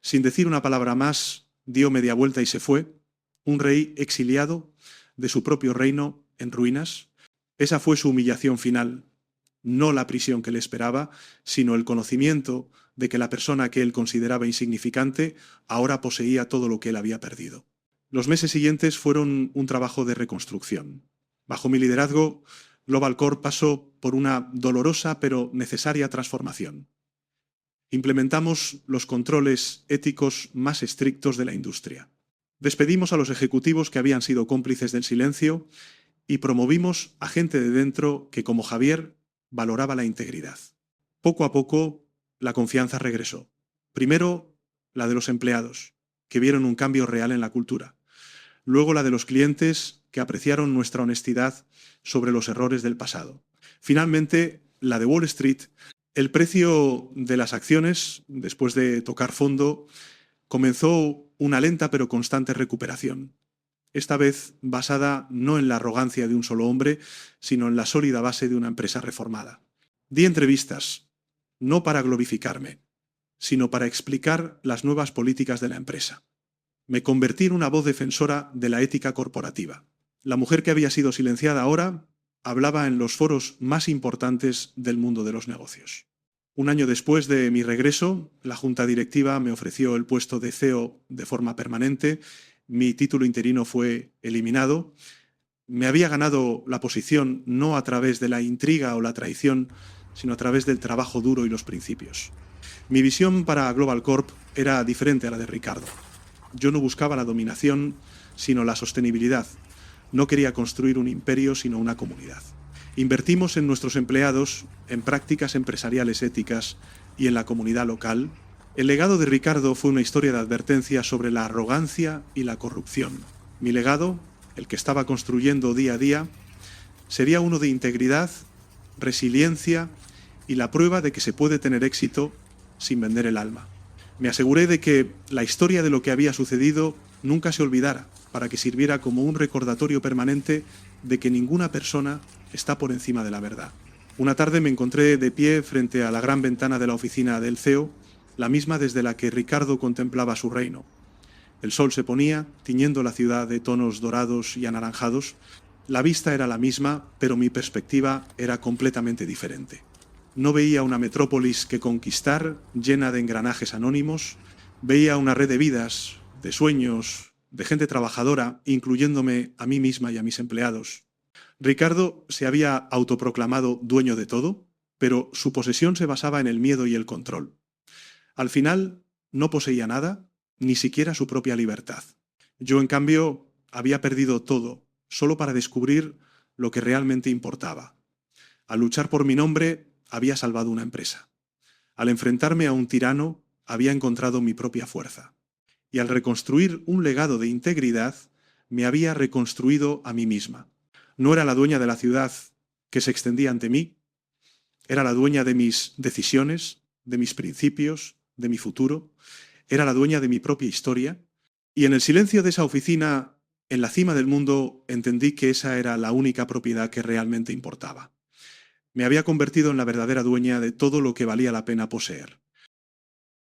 Sin decir una palabra más, dio media vuelta y se fue, un rey exiliado de su propio reino en ruinas. Esa fue su humillación final, no la prisión que le esperaba, sino el conocimiento de que la persona que él consideraba insignificante ahora poseía todo lo que él había perdido. Los meses siguientes fueron un trabajo de reconstrucción. Bajo mi liderazgo, Global Corp pasó por una dolorosa pero necesaria transformación. Implementamos los controles éticos más estrictos de la industria. Despedimos a los ejecutivos que habían sido cómplices del silencio y promovimos a gente de dentro que, como Javier, valoraba la integridad. Poco a poco, la confianza regresó. Primero, la de los empleados, que vieron un cambio real en la cultura. Luego, la de los clientes, que apreciaron nuestra honestidad sobre los errores del pasado. Finalmente, la de Wall Street. El precio de las acciones, después de tocar fondo, comenzó una lenta pero constante recuperación. Esta vez basada no en la arrogancia de un solo hombre, sino en la sólida base de una empresa reformada. Di entrevistas, no para glorificarme, sino para explicar las nuevas políticas de la empresa. Me convertí en una voz defensora de la ética corporativa. La mujer que había sido silenciada ahora hablaba en los foros más importantes del mundo de los negocios. Un año después de mi regreso, la Junta Directiva me ofreció el puesto de CEO de forma permanente. Mi título interino fue eliminado. Me había ganado la posición no a través de la intriga o la traición, sino a través del trabajo duro y los principios. Mi visión para Global Corp era diferente a la de Ricardo. Yo no buscaba la dominación, sino la sostenibilidad. No quería construir un imperio, sino una comunidad. Invertimos en nuestros empleados, en prácticas empresariales éticas y en la comunidad local. El legado de Ricardo fue una historia de advertencia sobre la arrogancia y la corrupción. Mi legado, el que estaba construyendo día a día, sería uno de integridad, resiliencia y la prueba de que se puede tener éxito sin vender el alma. Me aseguré de que la historia de lo que había sucedido nunca se olvidara, para que sirviera como un recordatorio permanente de que ninguna persona está por encima de la verdad. Una tarde me encontré de pie frente a la gran ventana de la oficina del CEO, la misma desde la que Ricardo contemplaba su reino. El sol se ponía, tiñendo la ciudad de tonos dorados y anaranjados. La vista era la misma, pero mi perspectiva era completamente diferente. No veía una metrópolis que conquistar, llena de engranajes anónimos. Veía una red de vidas, de sueños, de gente trabajadora, incluyéndome a mí misma y a mis empleados. Ricardo se había autoproclamado dueño de todo, pero su posesión se basaba en el miedo y el control. Al final, no poseía nada, ni siquiera su propia libertad. Yo, en cambio, había perdido todo, solo para descubrir lo que realmente importaba. Al luchar por mi nombre, había salvado una empresa. Al enfrentarme a un tirano, había encontrado mi propia fuerza. Y al reconstruir un legado de integridad, me había reconstruido a mí misma. No era la dueña de la ciudad que se extendía ante mí, era la dueña de mis decisiones, de mis principios, de mi futuro, era la dueña de mi propia historia, y en el silencio de esa oficina, en la cima del mundo, entendí que esa era la única propiedad que realmente importaba. Me había convertido en la verdadera dueña de todo lo que valía la pena poseer.